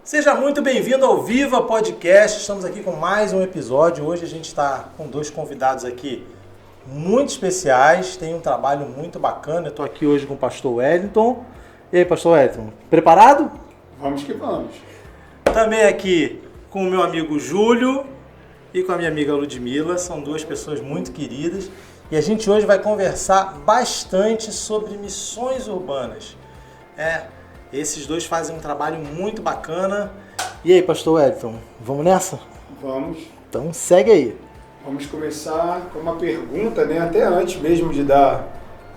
Seja muito bem-vindo ao Viva Podcast. Estamos aqui com mais um episódio. Hoje a gente está com dois convidados aqui muito especiais. Tem um trabalho muito bacana. Eu estou aqui hoje com o pastor Wellington. E aí, pastor Wellington, preparado? Vamos que vamos. Também aqui com o meu amigo Júlio e com a minha amiga Ludmila. São duas pessoas muito queridas. E a gente hoje vai conversar bastante sobre missões urbanas. Esses dois fazem um trabalho muito bacana. E aí, pastor Wellington, vamos nessa? Vamos. Então segue aí. Vamos começar com uma pergunta, né? Até antes mesmo de dar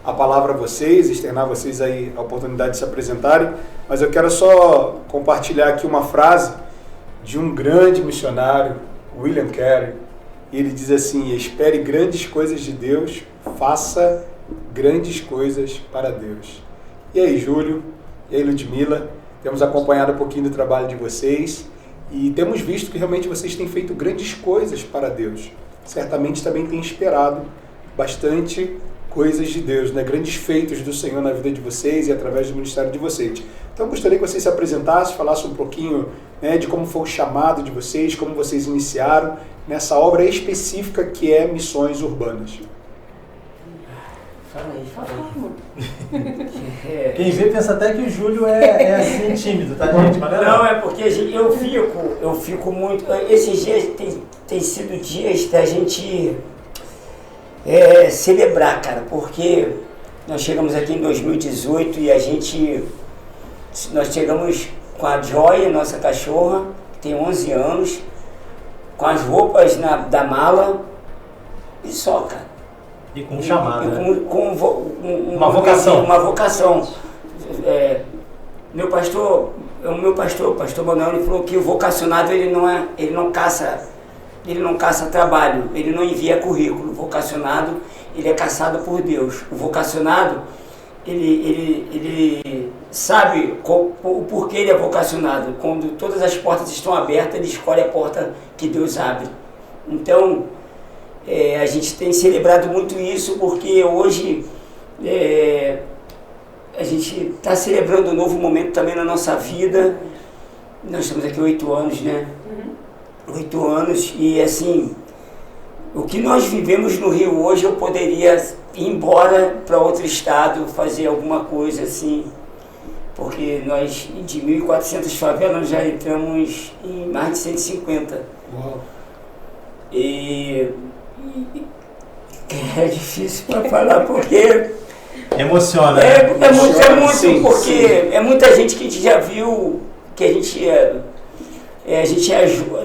a palavra a vocês, externar a vocês aí a oportunidade de se apresentarem, mas eu quero só compartilhar aqui uma frase de um grande missionário, William Carey. Ele diz assim: espere grandes coisas de Deus, faça grandes coisas para Deus. E aí, Júlio? E aí, Ludmila? Temos acompanhado um pouquinho do trabalho de vocês e temos visto que realmente vocês têm feito grandes coisas para Deus. Certamente também têm esperado bastante coisas de Deus, né? Grandes feitos do Senhor na vida de vocês e através do ministério de vocês. Então, gostaria que vocês se apresentassem, falassem um pouquinho, né, de como foi o chamado de vocês, como vocês iniciaram nessa obra específica que é Missões Urbanas. Fala aí. Quem vê pensa até que o Júlio é assim tímido, tá, gente? Mas não, é porque eu fico muito... Esses dias tem sido dias da gente celebrar, cara, porque nós chegamos aqui em 2018 e nós chegamos com a Joy, nossa cachorra, que tem 11 anos, com as roupas da mala e só, cara. E com um chamado, uma vocação. Uma vocação. O pastor Manuel, ele falou que o vocacionado ele não caça trabalho, ele não envia currículo. O vocacionado, ele é caçado por Deus. O vocacionado, ele sabe o porquê ele é vocacionado. Quando todas as portas estão abertas, ele escolhe a porta que Deus abre. Então, a gente tem celebrado muito isso porque hoje a gente está celebrando um novo momento também na nossa vida. Nós estamos aqui 8 anos, né? 8 anos e assim, o que nós vivemos no Rio hoje, eu poderia ir embora para outro estado, fazer alguma coisa assim, porque nós de 1.400 favelas já entramos em mais de 150. Uau. E é difícil para falar porque emociona. Muito porque é muita gente que a gente já viu, que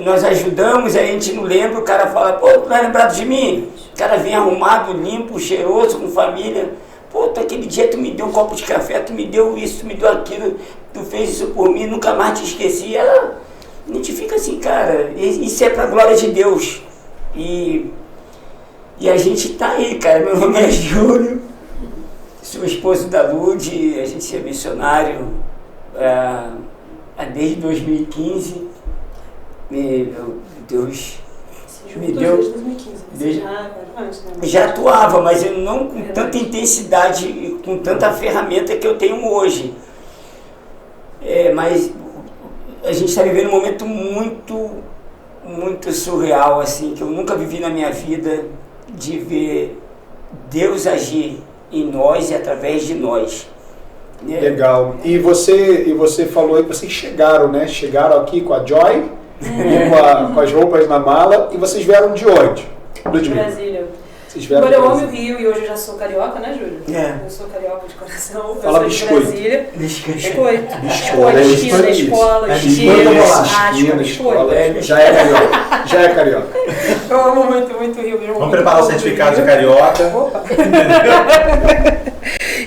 nós ajudamos, a gente não lembra, o cara fala, pô, tu não é lembrado de mim? O cara vem arrumado, limpo, cheiroso, com família. Pô, aquele dia tu me deu um copo de café, tu me deu isso, tu me deu aquilo, tu fez isso por mim, nunca mais te esqueci. A gente fica assim, cara, isso é pra glória de Deus. E a gente tá aí, cara. Meu nome é Júlio, sou esposo da Lud, a gente é missionário desde 2015. Meu Deus me deu. Desde 2015. Já atuava, mas eu não com tanta intensidade e com tanta ferramenta que eu tenho hoje. Mas a gente está vivendo um momento muito surreal, assim, que eu nunca vivi na minha vida, de ver Deus agir em nós e através de nós. Legal. E você falou aí que vocês chegaram, né? Chegaram aqui com a Joy e com as roupas na mala. E vocês vieram de onde? De Brasília. Agora eu amo o Rio e hoje eu já sou carioca, né, Júlio? Eu sou carioca de coração. Fala eu sou de Brasília. Biscoito. Esquina da escola, biscoito. Já é carioca. Eu amo muito Rio. Vamos preparar o certificado de carioca. Opa!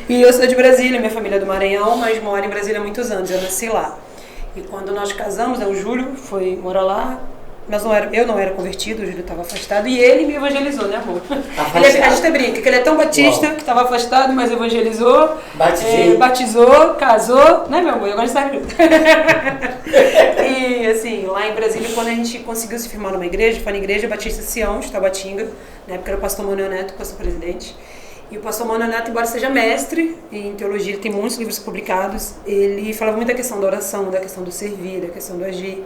E eu sou de Brasília, minha família é do Maranhão, mas moro em Brasília há muitos anos, eu nasci lá. E quando nós casamos, o Júlio foi morar lá. Eu não era convertido, o Júlio estava afastado e ele me evangelizou, né, amor? A gente até brinca que ele é tão batista, que estava afastado, mas evangelizou, batizou, casou, né, meu amor? Eu gosto de estar junto. E, assim, lá em Brasília, quando a gente conseguiu se firmar numa igreja, foi na Igreja Batista Sião, de Tabatinga, na época era o pastor Manuel Neto, pastor presidente. E o pastor Manuel Neto, embora seja mestre em teologia, ele tem muitos livros publicados, ele falava muito da questão da oração, da questão do servir, da questão do agir.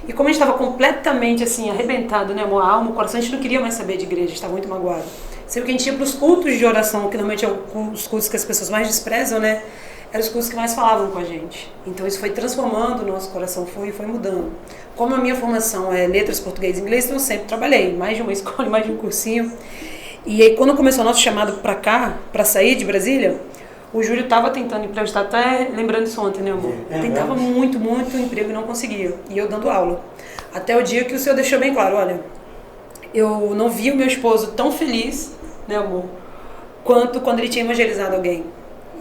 E como a gente estava completamente assim, arrebentado, né, a alma, o coração, a gente não queria mais saber de igreja, a gente estava muito magoado. Sempre que a gente ia para os cultos de oração, que normalmente é os cultos que as pessoas mais desprezam, né, eram os cultos que mais falavam com a gente. Então isso foi transformando o nosso coração, foi mudando. Como a minha formação é letras, português e inglês, então eu sempre trabalhei, mais de uma escola, mais de um cursinho. E aí quando começou o nosso chamado para cá, para sair de Brasília, o Júlio estava tentando emprego, está até lembrando isso ontem, né, amor? Tentava muito emprego e não conseguia. E eu dando aula. Até o dia que o Senhor deixou bem claro, olha, eu não vi o meu esposo tão feliz, né, amor, quanto quando ele tinha evangelizado alguém.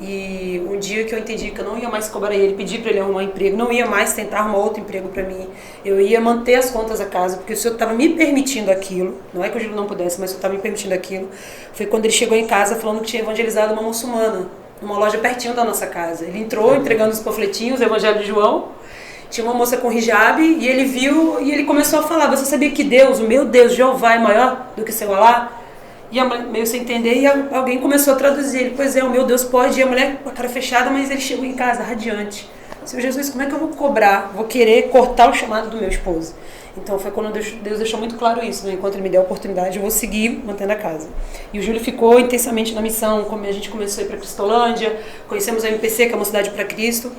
E um dia que eu entendi que eu não ia mais cobrar ele, pedir para ele arrumar um emprego, não ia mais tentar arrumar outro emprego para mim, eu ia manter as contas da casa, porque o Senhor estava me permitindo aquilo, não é que o Júlio não pudesse, mas o Senhor estava me permitindo aquilo. Foi quando ele chegou em casa falando que tinha evangelizado uma muçulmana, numa loja pertinho da nossa casa. Ele entrou entregando os panfletinhos, o Evangelho de João, tinha uma moça com hijab, e ele viu, e ele começou a falar, você sabia que Deus, o meu Deus, Jeová, é maior do que seu Alá? E a mulher meio sem entender, e alguém começou a traduzir. Ele, pois é, o meu Deus pode. E a mulher com a cara fechada, mas ele chegou em casa radiante. Senhor Jesus, como é que eu vou cobrar? Vou querer cortar o chamado do meu esposo. Então foi quando Deus deixou muito claro isso, né? Enquanto ele me deu a oportunidade, eu vou seguir mantendo a casa. E o Júlio ficou intensamente na missão, como a gente começou a ir para Cristolândia, conhecemos a MPC, que é uma cidade para Cristo.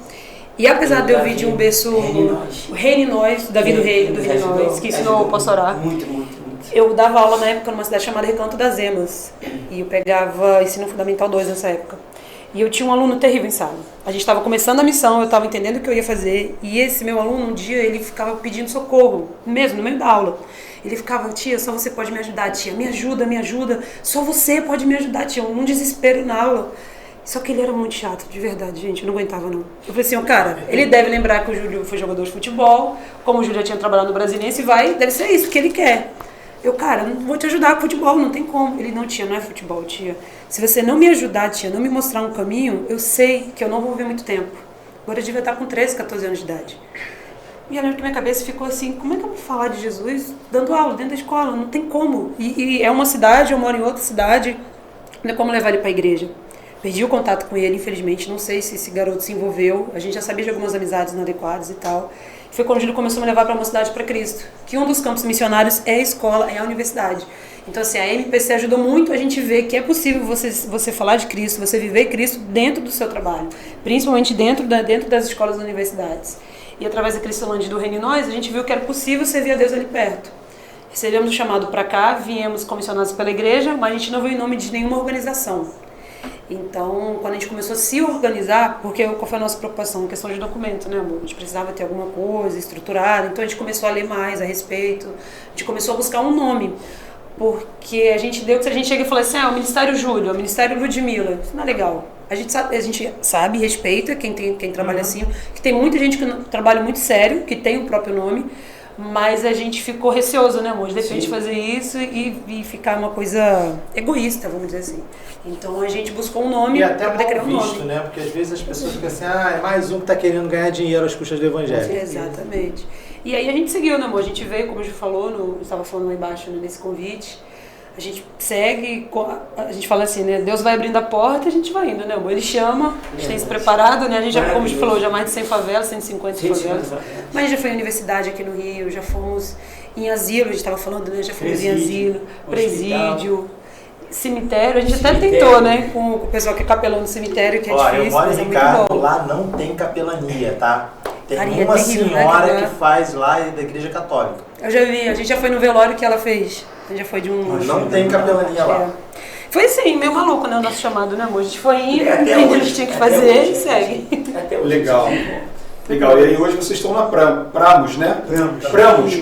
E apesar de eu vir de um berço, o Reino em Nós, Davi do Reino em Nós, que ensinou o Posso Orar. Muito. Eu dava aula na época numa cidade chamada Recanto das Emas. E eu pegava ensino fundamental 2 nessa época. E eu tinha um aluno terrível em sala. A gente estava começando a missão, eu estava entendendo o que eu ia fazer. E esse meu aluno, um dia, ele ficava pedindo socorro, mesmo, no meio da aula. Ele ficava, tia, só você pode me ajudar, tia. Me ajuda. Só você pode me ajudar, tia. Um desespero na aula. Só que ele era muito chato, de verdade, gente. Eu não aguentava, não. Eu falei assim, cara, ele deve lembrar que o Júlio foi jogador de futebol. Como o Júlio já tinha trabalhado no Brasiliense, deve ser isso que ele quer. Eu, cara, não vou te ajudar com futebol, não tem como. Ele, não, tia, não é futebol, tia. Se você não me ajudar, tia, não me mostrar um caminho, eu sei que eu não vou viver muito tempo. Agora eu devia estar com 13, 14 anos de idade. E eu lembro que minha cabeça ficou assim, como é que eu vou falar de Jesus dando aula dentro da escola? Não tem como. E é uma cidade, eu moro em outra cidade, não é como levar ele para a igreja. Perdi o contato com ele, infelizmente, não sei se esse garoto se envolveu. A gente já sabia de algumas amizades inadequadas e tal. Foi quando o Júlio começou a me levar para uma cidade para Cristo, que um dos campos missionários é a escola, é a universidade. Então, assim, a MPC ajudou muito a gente ver que é possível você falar de Cristo, você viver Cristo dentro do seu trabalho, principalmente dentro das escolas e universidades. E através da Cristolândia do Reino em Nós, a gente viu que era possível servir a Deus ali perto. Recebemos o chamado para cá, viemos comissionados pela igreja, mas a gente não veio em nome de nenhuma organização. Então, quando a gente começou a se organizar, porque qual foi a nossa preocupação? Questão de documento, né, amor? A gente precisava ter alguma coisa estruturada, então a gente começou a ler mais a respeito, a gente começou a buscar um nome, porque a gente chega e fala assim, o Ministério Júlio, o Ministério Ludmila, isso não é legal. A gente sabe e respeita quem trabalha assim, que tem muita gente que trabalha muito sério, que tem o próprio nome, mas a gente ficou receoso, né, amor? De repente fazer isso e ficar uma coisa egoísta, vamos dizer assim. Então a gente buscou um nome para poder criar um visto, nome. né? Porque às vezes as pessoas ficam assim, é mais um que está querendo ganhar dinheiro às custas do evangelho. Exatamente. E aí a gente seguiu, né, amor? A gente veio, como a gente falou, estava falando lá embaixo, né, nesse convite. A gente segue, a gente fala assim, né? Deus vai abrindo a porta e a gente vai indo, né, amor? Ele chama, a gente tem se preparado, né? A gente já, como a gente falou, já mais de 100 favelas, 150 favelas. Mas a gente já foi em universidade aqui no Rio, já fomos em asilo, a gente estava falando, né? Já fomos em asilo, presídio, cemitério. A gente até tentou, né? Com o pessoal que é capelão do cemitério, que é difícil, eu moro mas em é muito Ricardo, bom. lá não tem capelania, tá? Tem Maria, uma terrível, senhora né? que faz lá da igreja católica. Eu já vi, a gente já foi no velório que ela fez. A gente já foi de um... Mas não tem capelania lá. Foi assim, meio maluco, né, o nosso chamado, né, amor? A gente foi indo, Até entendi o hoje, que tinha que até fazer hoje, e segue. Até hoje. Legal. Legal. E aí hoje vocês estão na Pramos, né? Pramos.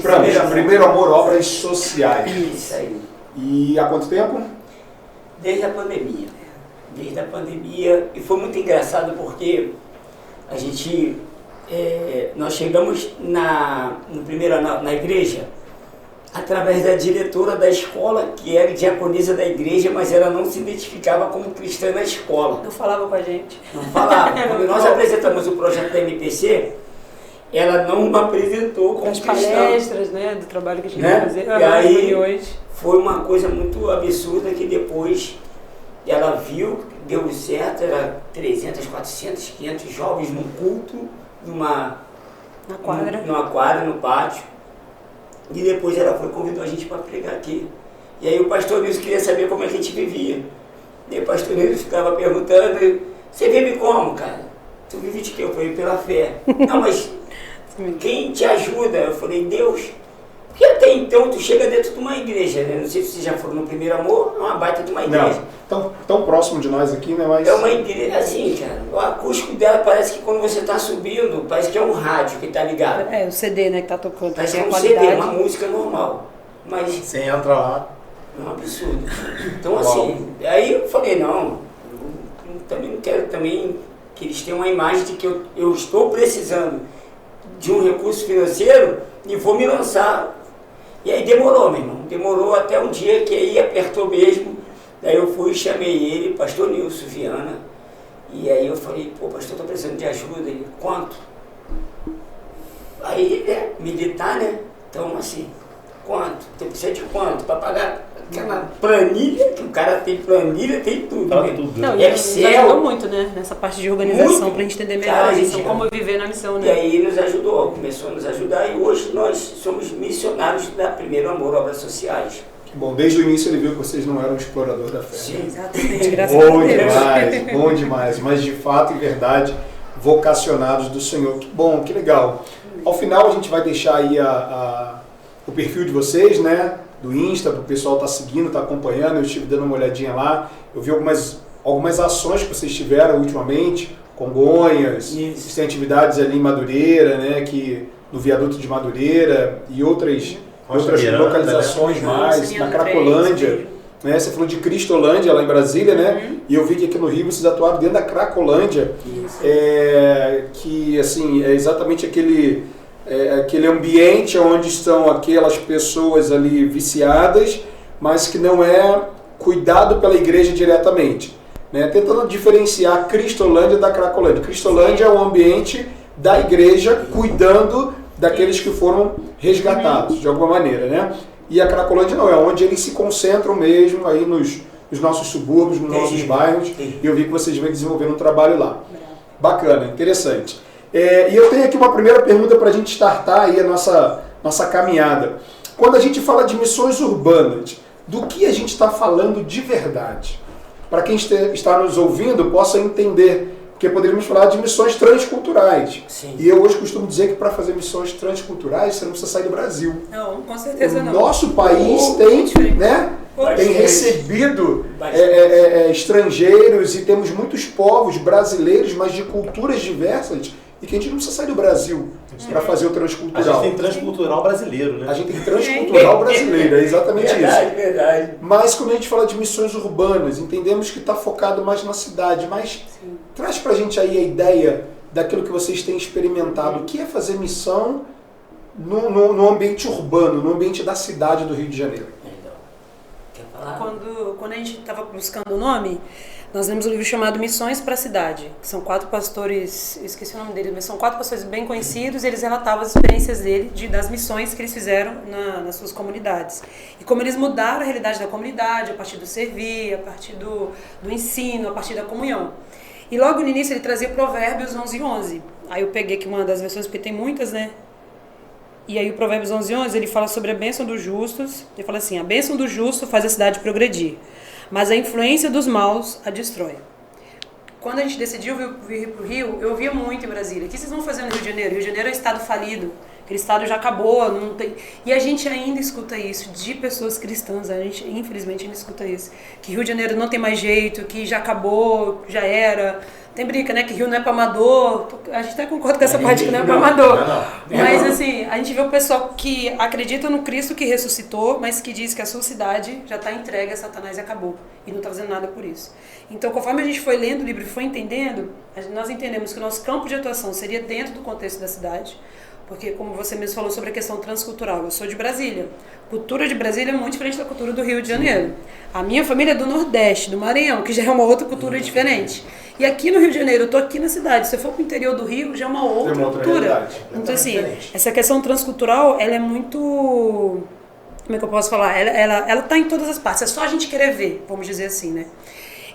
Primeiro Amor, Obras Sociais. Isso aí. E há quanto tempo? Desde a pandemia. E foi muito engraçado porque a gente... nós chegamos no primeiro ano na igreja através da diretora da escola, que era diaconisa da igreja, mas ela não se identificava como cristã na escola. Não falava com a gente. Não falava. Quando nós apresentamos o projeto da MPC, ela não apresentou como As cristã. palestras, né, do trabalho que a gente Né? ia fazer. E aí reuniões. foi uma coisa muito absurda que depois ela viu, deu certo, era 300, 400, 500 jovens num culto, numa quadra, no pátio. E depois ela convidou a gente para pregar aqui. E aí o pastor Nilson queria saber como é que a gente vivia. E o pastor Nilson ficava perguntando, você vive como, cara? Tu vive de quê? Eu falei, pela fé. Não, mas quem te ajuda? Eu falei, Deus. Porque até então tu chega dentro de uma igreja, né? Não sei se vocês já foram no Primeiro Amor, é uma baita de uma igreja. Não, tão próximo de nós aqui, né? Mas... É uma igreja assim, cara. O acústico dela parece que quando você tá subindo, parece que é um rádio que tá ligado. É, o CD, né, que tá tocando. Parece que é um CD, uma música normal. Mas Você entra lá. é um absurdo. Então assim, aí eu falei, não, eu também não quero também que eles tenham uma imagem de que eu estou precisando de um recurso financeiro e vou me lançar. E aí demorou, meu irmão. Demorou até um dia que aí apertou mesmo. Daí eu fui e chamei ele, pastor Nilson Viana. E aí eu falei, pô, pastor, estou precisando de ajuda. Ele, quanto? Aí, militar, né? Então, assim, quanto? Você precisa de quanto? Para pagar aquela planilha, que o cara tem planilha, tem tudo. Tá né? tudo. Não, e nos ajudou muito, né? Nessa parte de organização, pra gente entender melhor Cara, a gente, missão, como viver na missão, E né? aí nos ajudou, começou a nos ajudar e hoje nós somos missionários da Primeiro Amor, Obras Sociais. Que bom, desde o início ele viu que vocês não eram explorador da fé. Sim. Exatamente, graças a Bom Deus. demais, bom demais. Mas de fato e verdade, vocacionados do Senhor. Que bom, que legal. Ao final a gente vai deixar aí o perfil de vocês, né? Do Insta, para o pessoal estar seguindo, estar acompanhando. Eu estive dando uma olhadinha lá. Eu vi algumas ações que vocês tiveram ultimamente, Congonhas, Isso. tem atividades ali em Madureira, né? No viaduto de Madureira e outras Miranda, localizações né? mais, Nossa, na União Cracolândia. 3, Né? Você falou de Cristolândia lá em Brasília, né? E eu vi que aqui no Rio vocês atuaram dentro da Cracolândia, que assim, é exatamente aquele ambiente onde estão aquelas pessoas ali viciadas, mas que não é cuidado pela igreja diretamente. Né? Tentando diferenciar Cristolândia da Cracolândia. Cristolândia é o ambiente da igreja cuidando daqueles que foram resgatados, de alguma maneira, né? E a Cracolândia não, é onde eles se concentram mesmo aí nos nossos subúrbios, nos nossos bairros. E eu vi que vocês vêm desenvolvendo um trabalho lá. Bacana, interessante. E eu tenho aqui uma primeira pergunta para a gente startar aí a nossa caminhada. Quando a gente fala de missões urbanas, do que a gente está falando de verdade? Para quem está nos ouvindo possa entender, porque poderíamos falar de missões transculturais. Sim. E eu hoje costumo dizer que para fazer missões transculturais você não precisa sair do Brasil. Não, com certeza não. O nosso país tem recebido estrangeiros e temos muitos povos brasileiros, mas de culturas diversas, e que a gente não precisa sair do Brasil para fazer o A transcultural. gente tem transcultural brasileiro, né? A gente tem transcultural brasileiro, é exatamente Verdade, isso. verdade. Mas quando a gente fala de missões urbanas, entendemos que está focado mais na cidade, mas traz pra gente aí a ideia daquilo que vocês têm experimentado. O que é fazer missão no ambiente urbano, no ambiente da cidade do Rio de Janeiro? Quer falar? Quando a gente estava buscando o nome, nós lemos um livro chamado Missões para a Cidade, que são 4 pastores, eu esqueci o nome deles, mas são 4 pastores bem conhecidos, e eles relatavam as experiências das missões que eles fizeram nas suas comunidades. E como eles mudaram a realidade da comunidade, a partir do servir, a partir do ensino, a partir da comunhão. E logo no início ele trazia Provérbios 11:11. Aí eu peguei aqui uma das versões, porque tem muitas, né? E aí o Provérbios 11:11, ele fala sobre a bênção dos justos. Ele fala assim, a bênção do justo faz a cidade progredir, mas a influência dos maus a destrói. Quando a gente decidiu vir para o Rio, eu via muito em Brasília. O que vocês vão fazer no Rio de Janeiro? Rio de Janeiro é um estado falido. Aquele estado já acabou, não tem... E a gente ainda escuta isso de pessoas cristãs, a gente infelizmente ainda escuta isso. Que Rio de Janeiro não tem mais jeito, que já acabou, já era. Tem brinca, né? Que Rio não é para amador. A gente até concorda com essa parte que não é para amador. Mas assim, a gente vê o pessoal que acredita no Cristo que ressuscitou, mas que diz que a sua cidade já está entregue a Satanás e acabou. E não está fazendo nada por isso. Então, conforme a gente foi lendo o livro e foi entendendo, nós entendemos que o nosso campo de atuação seria dentro do contexto da cidade. Porque, como você mesmo falou sobre a questão transcultural, eu sou de Brasília. A cultura de Brasília é muito diferente da cultura do Rio de Janeiro. A minha família é do Nordeste, do Maranhão, que já é uma outra cultura diferente. E aqui no Rio de Janeiro, eu tô aqui na cidade. Se eu for pro interior do Rio, já é uma outra cultura. Então, assim, essa questão transcultural, ela é muito... Como é que eu posso falar? Ela tá em todas as partes. É só a gente querer ver, vamos dizer assim, né?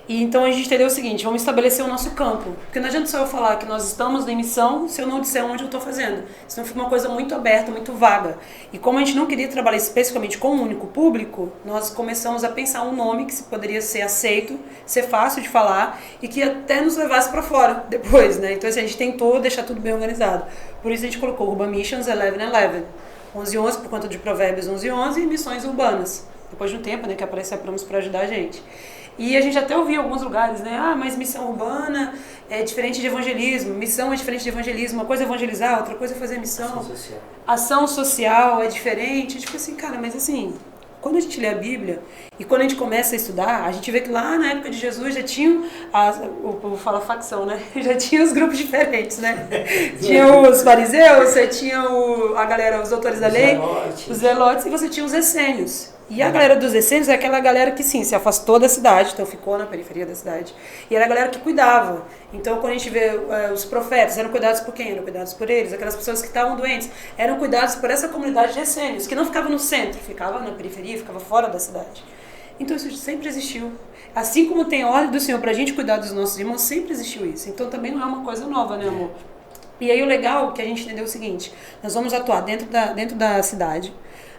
E então a gente entendeu o seguinte, vamos estabelecer o nosso campo. Porque não adianta só eu falar que nós estamos em missão se eu não disser onde eu estou fazendo. Senão fica uma coisa muito aberta, muito vaga. E como a gente não queria trabalhar especificamente com um único público, nós começamos a pensar um nome que poderia ser aceito, ser fácil de falar e que até nos levasse para fora depois, né? Então assim, a gente tentou deixar tudo bem organizado. Por isso a gente colocou Urban Missions 1111. 1111 por conta de Provérbios 11:11 e Missões Urbanas. Depois de um tempo, né, que apareceu a Promos para ajudar a gente. E a gente até ouviu em alguns lugares, né? Ah, mas missão urbana é diferente de evangelismo, missão é diferente de evangelismo, uma coisa é evangelizar, outra coisa é fazer missão. Ação social é diferente. Tipo assim, cara, mas assim, quando a gente lê a Bíblia e quando a gente começa a estudar, a gente vê que lá na época de Jesus já tinham, o povo fala facção, né? Já tinha os grupos diferentes, né? Tinha os fariseus, você tinha a galera, os doutores da lei, os zelotes, e você tinha os essênios. E a galera dos essênios é aquela galera que, sim, se afastou da cidade, então ficou na periferia da cidade. E era a galera que cuidava. Então, quando a gente vê os profetas, eram cuidados por quem? Eram cuidados por eles. Aquelas pessoas que estavam doentes eram cuidados por essa comunidade de essênios, que não ficava no centro, ficava na periferia, ficava fora da cidade. Então, isso sempre existiu. Assim como tem ordem do Senhor para a gente cuidar dos nossos irmãos, sempre existiu isso. Então, também não é uma coisa nova, né, amor? E aí, o legal é que a gente entendeu o seguinte, nós vamos atuar dentro da cidade.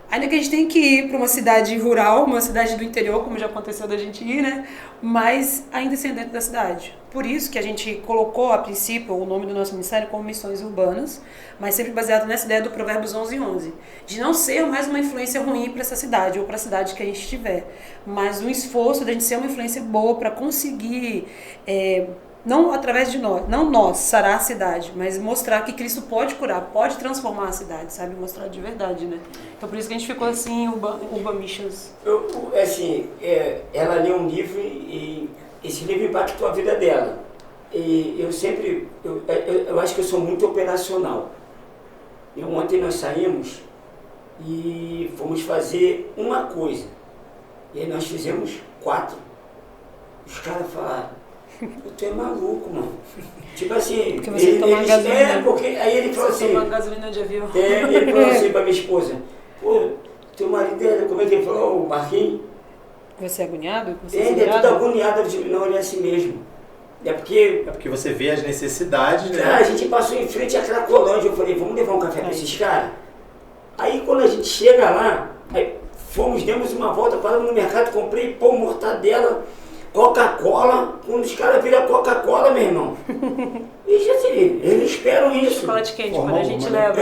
Ainda que a gente tem que ir para uma cidade rural, uma cidade do interior, como já aconteceu da gente ir, né? Mas ainda assim dentro da cidade. Por isso que a gente colocou, a princípio, o nome do nosso ministério como Missões Urbanas, mas sempre baseado nessa ideia do Provérbios 11:11. De não ser mais uma influência ruim para essa cidade ou para a cidade que a gente estiver, mas um esforço da gente ser uma influência boa para conseguir... não através de nós, não nós, sarar a cidade, mas mostrar que Cristo pode curar, pode transformar a cidade, sabe? Mostrar de verdade, né? Então por isso que a gente ficou assim, Urban Missions. Ela leu um livro e esse livro impactou a vida dela. E eu acho que eu sou muito operacional. Ontem nós saímos e fomos fazer uma coisa. E aí nós fizemos 4. Os caras falaram, tu é maluco, mano. Tipo assim, porque você toma gasolina. Porque aí ele falou assim, toma gasolina de avião. Ele falou assim pra minha esposa, pô, teu marido, como é que ele falou, o Marquinhos? Você é agoniado? Ele é tudo agoniado, eu digo, não, ele é assim mesmo. É porque você vê as necessidades, né? Cara, a gente passou em frente à Cracolândia, eu falei, vamos levar um café pra esses caras? Aí quando a gente chega lá, aí demos uma volta, paramos no mercado, comprei pão, mortadela, Coca-Cola, quando os caras viram Coca-Cola, meu irmão. E já assim, eles esperam isso. Chocolate quente, quando a gente leva.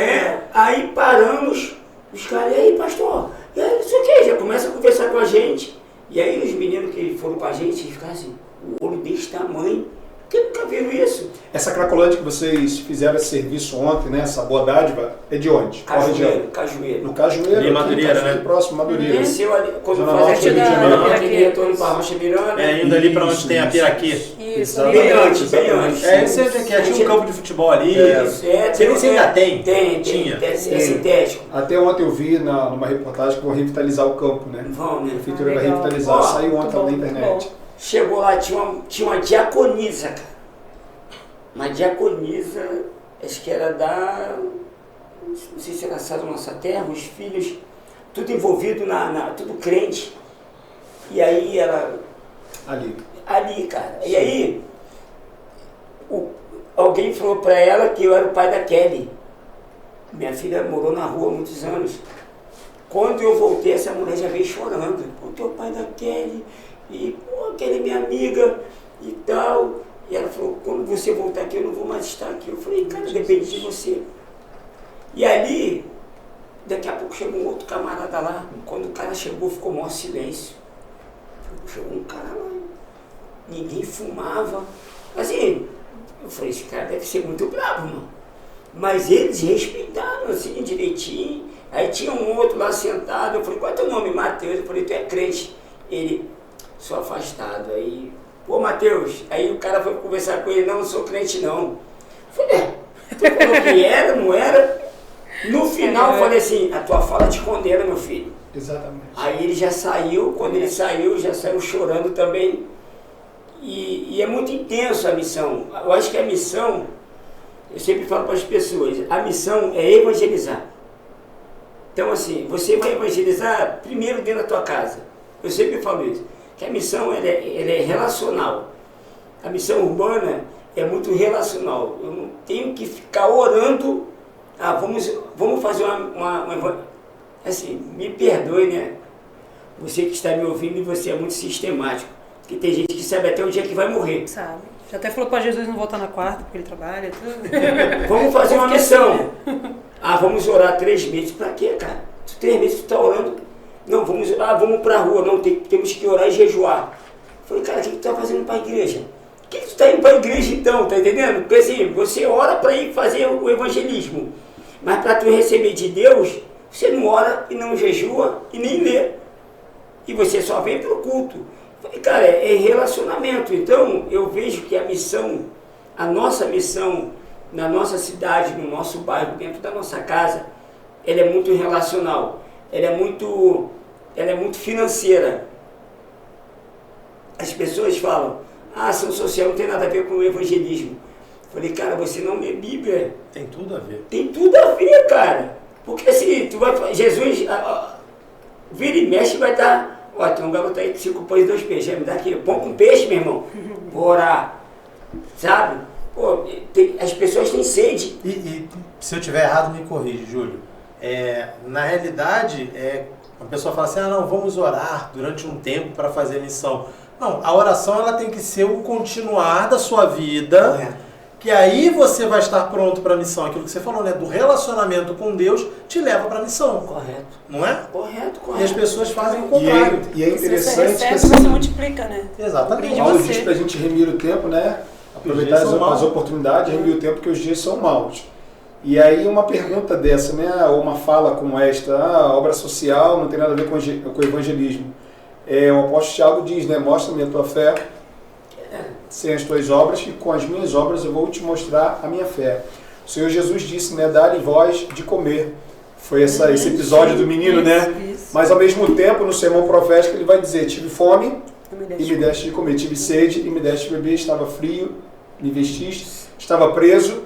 Aí paramos, os caras, e aí, pastor? E aí, não sei o que, já começa a conversar com a gente. E aí os meninos que foram com a gente, eles ficaram assim, o olho desse tamanho, porque nunca viram isso. Essa Cracolândia que vocês fizeram esse serviço ontem, né? Essa boa dádiva, é de onde? Cajueiro. No Cajueiro. Ali em Madureira, né? Próximo, Madureira. Desceu ali, quando Zona fazia Norte do Rio de Janeiro. aquele retorno para Rocha Miranda. Indo ali para onde tem a Piraquê. Isso, bem antes. Sei onde é que é, tinha um campo de futebol ali. Você nem sei ainda tem. Tinha. É sintético. Até ontem eu vi numa reportagem que vão revitalizar o campo, né? Vão, né? A prefeitura vai revitalizar, saiu ontem na internet. Chegou lá, tinha uma diaconisa, cara. Uma diaconisa, acho que era não sei se era Sado Nossa Terra, os filhos, tudo envolvido tudo crente. E aí ela... Ali, cara. E aí, alguém falou pra ela que eu era o pai da Kelly. Minha filha morou na rua há muitos anos. Quando eu voltei, essa mulher já veio chorando. Pô, teu pai da Kelly, e pô, Kelly é minha amiga e tal. E ela falou, quando você voltar aqui, eu não vou mais estar aqui. Eu falei, cara, depende de você. E ali, daqui a pouco chegou um outro camarada lá. Quando o cara chegou, ficou maior silêncio. Chegou um cara lá, ninguém fumava. Assim, eu falei, esse cara deve ser muito bravo, mano. Mas eles respeitaram, assim, direitinho. Aí tinha um outro lá sentado. Eu falei, qual é teu nome? Mateus. Eu falei, tu é crente? Ele, sou afastado. Aí... Pô, Mateus, aí o cara foi conversar com ele, não sou crente não. Eu falei, tu falou que era, não era? No final eu falei assim, a tua fala te condena, meu filho. Exatamente. Aí ele já saiu, quando ele saiu, já saiu chorando também. E é muito intenso a missão. Eu acho que a missão, eu sempre falo para as pessoas, a missão é evangelizar. Então assim, você vai evangelizar primeiro dentro da tua casa. Eu sempre falo isso. que a missão ela é relacional. A missão urbana é muito relacional. Eu não tenho que ficar orando, vamos fazer uma assim, me perdoe, né? Você que está me ouvindo, e você é muito sistemático. Porque tem gente que sabe até o dia que vai morrer. Sabe. Já até falou para Jesus não voltar na quarta, porque ele trabalha, tudo. Vamos fazer uma missão. Vamos orar 3 meses. Pra quê, cara? 3 meses tu tá orando. Não, vamos pra rua. Não, temos que orar e jejuar. Eu falei, cara, o que tu tá fazendo pra igreja? O que tu tá indo pra igreja então? Tá entendendo? Porque assim, você ora pra ir fazer o evangelismo. Mas pra tu receber de Deus, você não ora e não jejua e nem lê. E você só vem pro culto. Eu falei, cara, é relacionamento. Então, eu vejo que a missão, a nossa missão, na nossa cidade, no nosso bairro, dentro da nossa casa, ela é muito relacional. Ela é muito financeira. As pessoas falam, ação social não tem nada a ver com o evangelismo. Eu falei, cara, você não lê Bíblia. Tem tudo a ver. Tem tudo a ver, cara. Porque assim, Jesus, vira e mexe, vai estar... Ó, tem um garoto aí que 5 pães e 2 peixes. Me dá aqui, pão com peixe, meu irmão. Vou orar. Sabe? Pô, as pessoas têm sede. E se eu tiver errado, me corrige, Júlio. Na realidade, a pessoa fala assim, não, vamos orar durante um tempo para fazer a missão. Não, a oração ela tem que ser o continuar da sua vida, que aí você vai estar pronto para a missão. Aquilo que você falou, né? Do relacionamento com Deus te leva para a missão. Correto. Não é? Correto. E as pessoas fazem o contrário. E é interessante você que recebe, você multiplica, né? Exatamente. Paulo diz para a gente remir o tempo, né? Aproveitar as oportunidades, remir o tempo, que os dias são maus. E aí uma pergunta dessa, né? Ou uma fala como esta, a obra social não tem nada a ver com o evangelismo. O apóstolo Tiago diz, né? Mostra-me a tua fé sem as tuas obras, e com as minhas obras eu vou te mostrar a minha fé. O Senhor Jesus disse, né? Dá-lhe voz de comer. Foi esse episódio do menino, né? Isso. Mas ao mesmo tempo, no sermão profético, ele vai dizer, tive fome e me deste de comer, tive sede e me deste de beber, estava frio, me vestiste, estava preso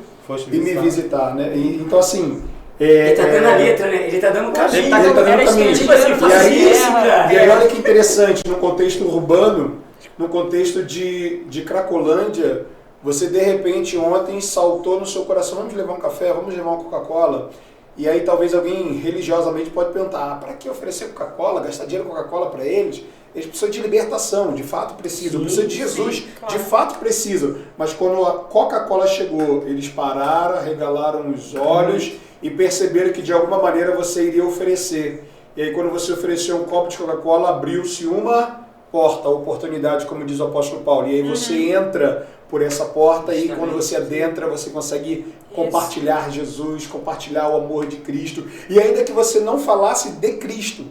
e me visitar, né? Então assim... Ele está dando a letra, né? Ele está dando o caminho. Ele está dando o caminho. Tipo assim, E aí olha que interessante, no contexto urbano, no contexto de Cracolândia, você de repente ontem saltou no seu coração, vamos levar um café, vamos levar uma Coca-Cola. E aí talvez alguém religiosamente pode perguntar, para que oferecer Coca-Cola, gastar dinheiro com Coca-Cola para eles? Eles precisam de libertação, de fato precisam, precisam de Jesus, claro. De fato precisam. Mas quando a Coca-Cola chegou, eles pararam, arregalaram os olhos e perceberam que de alguma maneira você iria oferecer. E aí quando você ofereceu um copo de Coca-Cola, abriu-se uma porta, oportunidade, como diz o apóstolo Paulo. E aí você entra por essa porta e quando você adentra, você consegue compartilhar Jesus, compartilhar o amor de Cristo. E ainda que você não falasse de Cristo,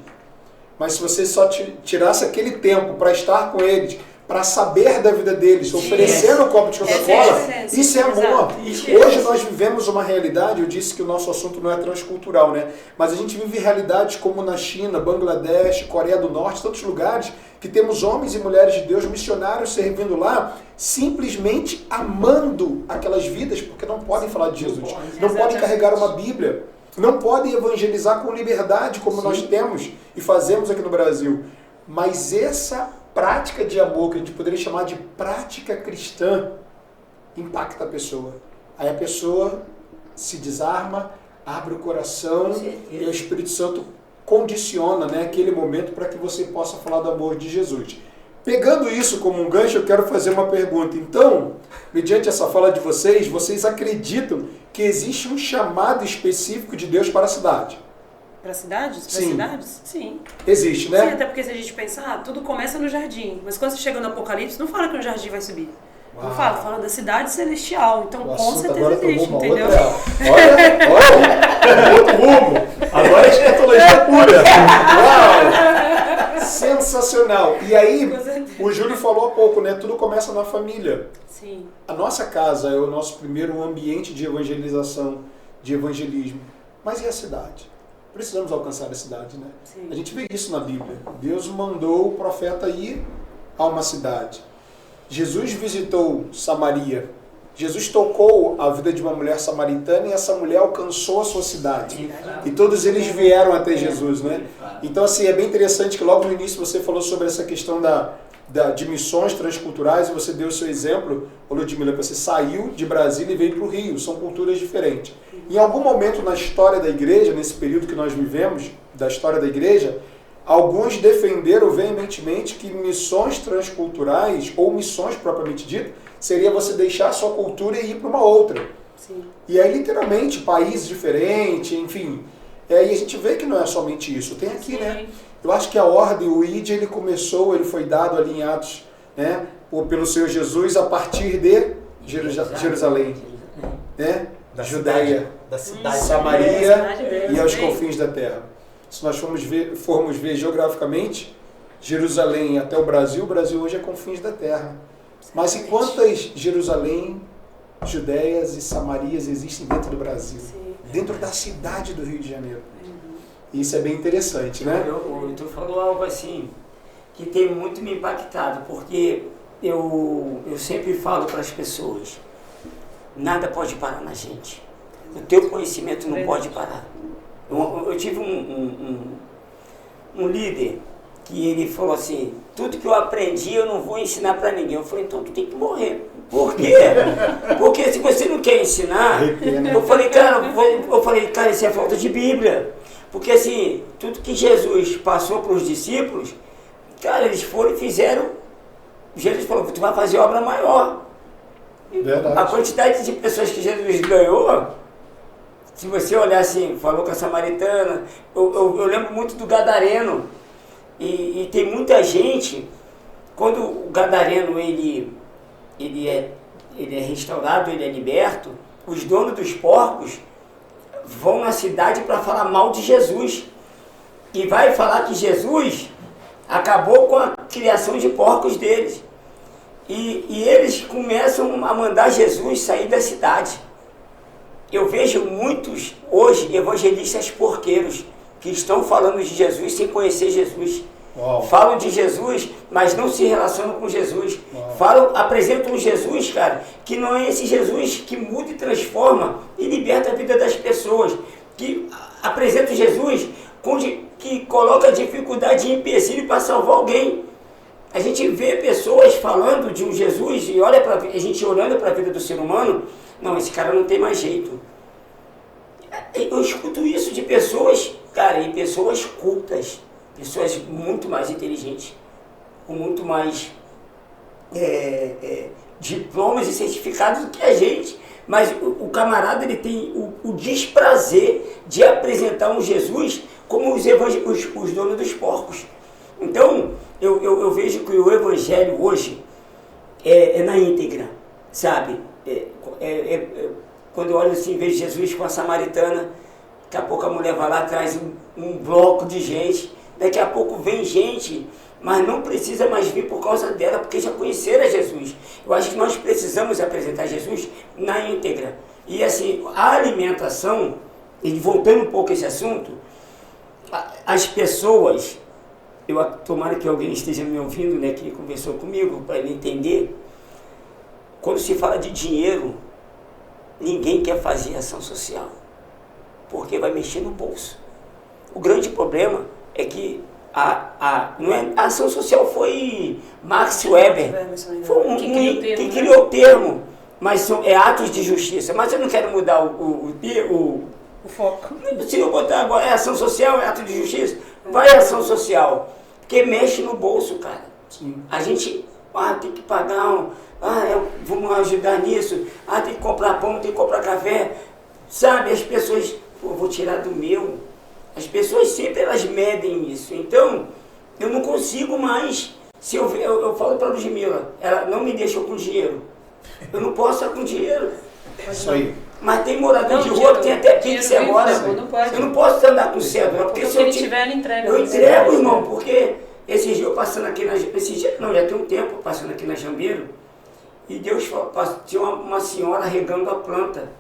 mas se você só tirasse aquele tempo para estar com eles, para saber da vida deles, oferecendo um copo de Coca-Cola, isso é amor. Hoje nós vivemos uma realidade, eu disse que o nosso assunto não é transcultural, né? Mas a gente vive realidades como na China, Bangladesh, Coreia do Norte, tantos lugares que temos homens e mulheres de Deus, missionários servindo lá, simplesmente amando aquelas vidas, porque não podem falar de Jesus, não podem carregar uma Bíblia, não podem evangelizar com liberdade como nós temos e fazemos aqui no Brasil. Mas essa prática de amor, que a gente poderia chamar de prática cristã, impacta a pessoa. Aí a pessoa se desarma, abre o coração e o Espírito Santo condiciona, né, aquele momento para que você possa falar do amor de Jesus. Pegando isso como um gancho, eu quero fazer uma pergunta. Então, mediante essa fala de vocês, vocês acreditam que existe um chamado específico de Deus para a cidade? Para cidades? Para Sim. cidades? Sim. Existe, né? Sim, até porque se a gente pensar, tudo começa no jardim. Mas quando você chega no Apocalipse, não fala que o jardim vai subir. Não fala da cidade celestial. Então, com certeza existe, entendeu? Olha, outro rumo. Agora é escatologia pura. Uau! Sensacional. E aí, o Júlio falou há pouco, né? Tudo começa na família. Sim. A nossa casa é o nosso primeiro ambiente de evangelização, de evangelismo. Mas e a cidade? Precisamos alcançar a cidade, né? Sim. A gente vê isso na Bíblia. Deus mandou o profeta ir a uma cidade. Jesus visitou Samaria. Jesus tocou a vida de uma mulher samaritana e essa mulher alcançou a sua cidade. E todos eles vieram até Jesus, né? Então, assim, é bem interessante que logo no início você falou sobre essa questão da de missões transculturais, e você deu o seu exemplo, Ludmila, que você saiu de Brasília e veio para o Rio, são culturas diferentes. Em algum momento na história da igreja, nesse período que nós vivemos, da história da igreja, alguns defenderam veementemente que missões transculturais, ou missões propriamente dito, seria você deixar a sua cultura e ir para uma outra. Sim. E aí, literalmente, países diferentes, enfim. E aí a gente vê que não é somente isso. Tem aqui, né? Eu acho que a ordem, o ID, ele foi dado ali em Atos, né? Pelo Senhor Jesus a partir de Jerusalém, né? Da Judéia, da cidade, Samaria e aos confins da terra. Se nós formos ver geograficamente, Jerusalém até o Brasil hoje é confins da terra. Mas em quantas Jerusalém, Judéias e Samarias existem dentro do Brasil? Sim. Dentro da cidade do Rio de Janeiro. Isso é bem interessante, né? Tu falou algo assim que tem muito me impactado, porque eu sempre falo para as pessoas, nada pode parar na gente. O teu conhecimento não pode parar. Eu tive um líder que ele falou assim, tudo que eu aprendi eu não vou ensinar para ninguém. Eu falei, então tu tem que morrer. Por quê? Porque se você não quer ensinar, eu falei, cara, isso é falta de Bíblia. Porque assim, tudo que Jesus passou para os discípulos, cara, eles foram e fizeram. Jesus falou, tu vai fazer obra maior. Verdade. A quantidade de pessoas que Jesus ganhou, se você olhar assim, falou com a samaritana, eu lembro muito do gadareno. E tem muita gente, quando o gadareno ele é restaurado, ele é liberto, os donos dos porcos vão na cidade para falar mal de Jesus. E vai falar que Jesus acabou com a criação de porcos deles. E eles começam a mandar Jesus sair da cidade. Eu vejo muitos, hoje, evangelistas porqueiros, que estão falando de Jesus sem conhecer Jesus. Uau. Falam de Jesus, mas não se relacionam com Jesus. Apresentam um Jesus, cara, que não é esse Jesus que muda e transforma e liberta a vida das pessoas. Que apresenta Jesus que coloca dificuldade e empecilho para salvar alguém. A gente vê pessoas falando de um Jesus e a gente olhando para a vida do ser humano, não, esse cara não tem mais jeito. Eu escuto isso de pessoas, cara, e pessoas cultas, pessoas muito mais inteligentes, com muito mais diplomas e certificados do que a gente. Mas o camarada ele tem o desprazer de apresentar um Jesus como os donos dos porcos. Então, eu vejo que o evangelho hoje é na íntegra, sabe? Quando eu olho assim, vejo Jesus com a samaritana, daqui a pouco a mulher vai lá, traz um bloco de gente, daqui a pouco vem gente, mas não precisa mais vir por causa dela, porque já conheceram Jesus. Eu acho que nós precisamos apresentar Jesus na íntegra. E assim, a alimentação, e voltando um pouco a esse assunto, as pessoas, tomara que alguém esteja me ouvindo, né, que conversou comigo, para ele entender, quando se fala de dinheiro, ninguém quer fazer ação social, porque vai mexer no bolso. O grande problema é que a ação social foi Max Weber, foi quem criou o termo, mas é atos de justiça. Mas eu não quero mudar o foco. Se eu botar agora ação social, é ato de justiça, vai ação social, porque mexe no bolso, cara. Sim. A gente tem que pagar, vamos ajudar nisso, tem que comprar pão, tem que comprar café, sabe? As pessoas, vou tirar do meu. As pessoas sempre elas medem isso. Então, eu não consigo mais. Se eu falo para a Ludmila, ela não me deixa com dinheiro. Eu não posso estar com dinheiro. Isso aí. Mas tem morador de rua que tem até Pix agora. Eu não posso andar com cédula. Porque se ele tiver, ele entrega. Eu entrego, irmão, porque esses dias eu passando aqui já tem um tempo passando aqui na Jambeiro, e Deus falou, tinha uma senhora regando a planta.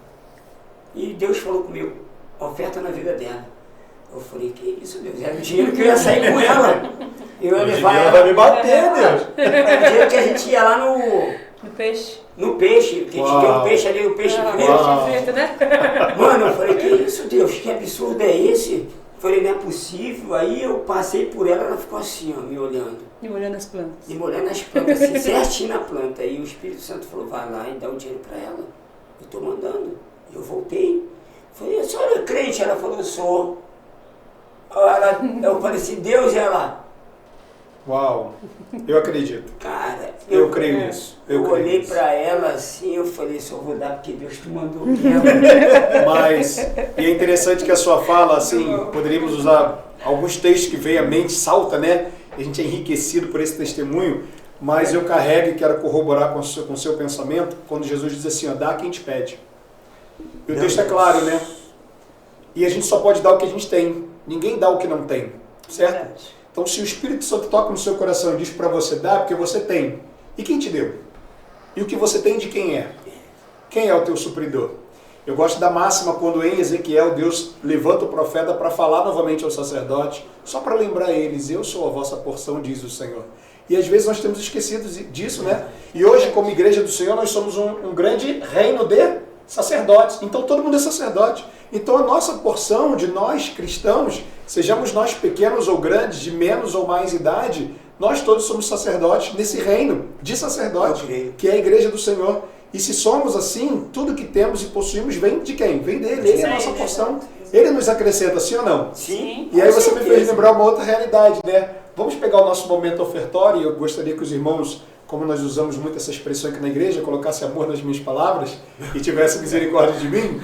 E Deus falou comigo, oferta na vida dela. Eu falei, que isso, Deus? Era o dinheiro que eu ia sair com ela. Eu ia levar ela. Vai me bater, Deus. Era o dinheiro que a gente ia lá no peixe. No peixe, porque a gente tem um peixe ali, o peixe frito. Né? Mano, eu falei, que isso, Deus? Que absurdo é esse? Eu falei, não é possível. Aí eu passei por ela ficou assim, ó, me olhando. E olhando as plantas. E me olhando as plantas, assim, certinho na planta. Aí o Espírito Santo falou, vai lá e dá o dinheiro para ela. Eu tô mandando. E eu voltei. Falei, a senhora é crente? Ela falou, sou. Eu falei assim, Deus, e ela... Uau, eu acredito. Cara, Eu creio nisso. Eu olhei para ela assim, eu falei, só vou dar porque Deus te mandou mesmo. Mas, e é interessante que a sua fala, assim, poderíamos usar alguns textos que vem à mente, salta, né? E a gente é enriquecido por esse testemunho, mas eu carrego e quero corroborar com o seu pensamento, quando Jesus diz assim, ó, dá quem te pede. E o texto é claro, né? E a gente só pode dar o que a gente tem. Ninguém dá o que não tem, certo? Verdade. Então, se o Espírito Santo toca no seu coração e diz para você dar, porque você tem. E quem te deu? E o que você tem de quem é? Quem é o teu supridor? Eu gosto da máxima quando em Ezequiel Deus levanta o profeta para falar novamente ao sacerdote, só para lembrar eles, eu sou a vossa porção, diz o Senhor. E às vezes nós temos esquecido disso, né? E hoje, como igreja do Senhor, nós somos um grande reino de sacerdotes. Então todo mundo é sacerdote. Então a nossa porção de nós cristãos, sejamos nós pequenos ou grandes, de menos ou mais idade, nós todos somos sacerdotes nesse reino de sacerdote, que é a igreja do Senhor. E se somos assim, tudo que temos e possuímos vem de quem? Vem dele, ele é a nossa porção. Ele nos acrescenta, sim ou não? Sim. E aí você me fez lembrar uma outra realidade, né? Vamos pegar o nosso momento ofertório, e eu gostaria que os irmãos, como nós usamos muito essa expressão aqui na igreja, colocasse amor nas minhas palavras e tivesse misericórdia de mim.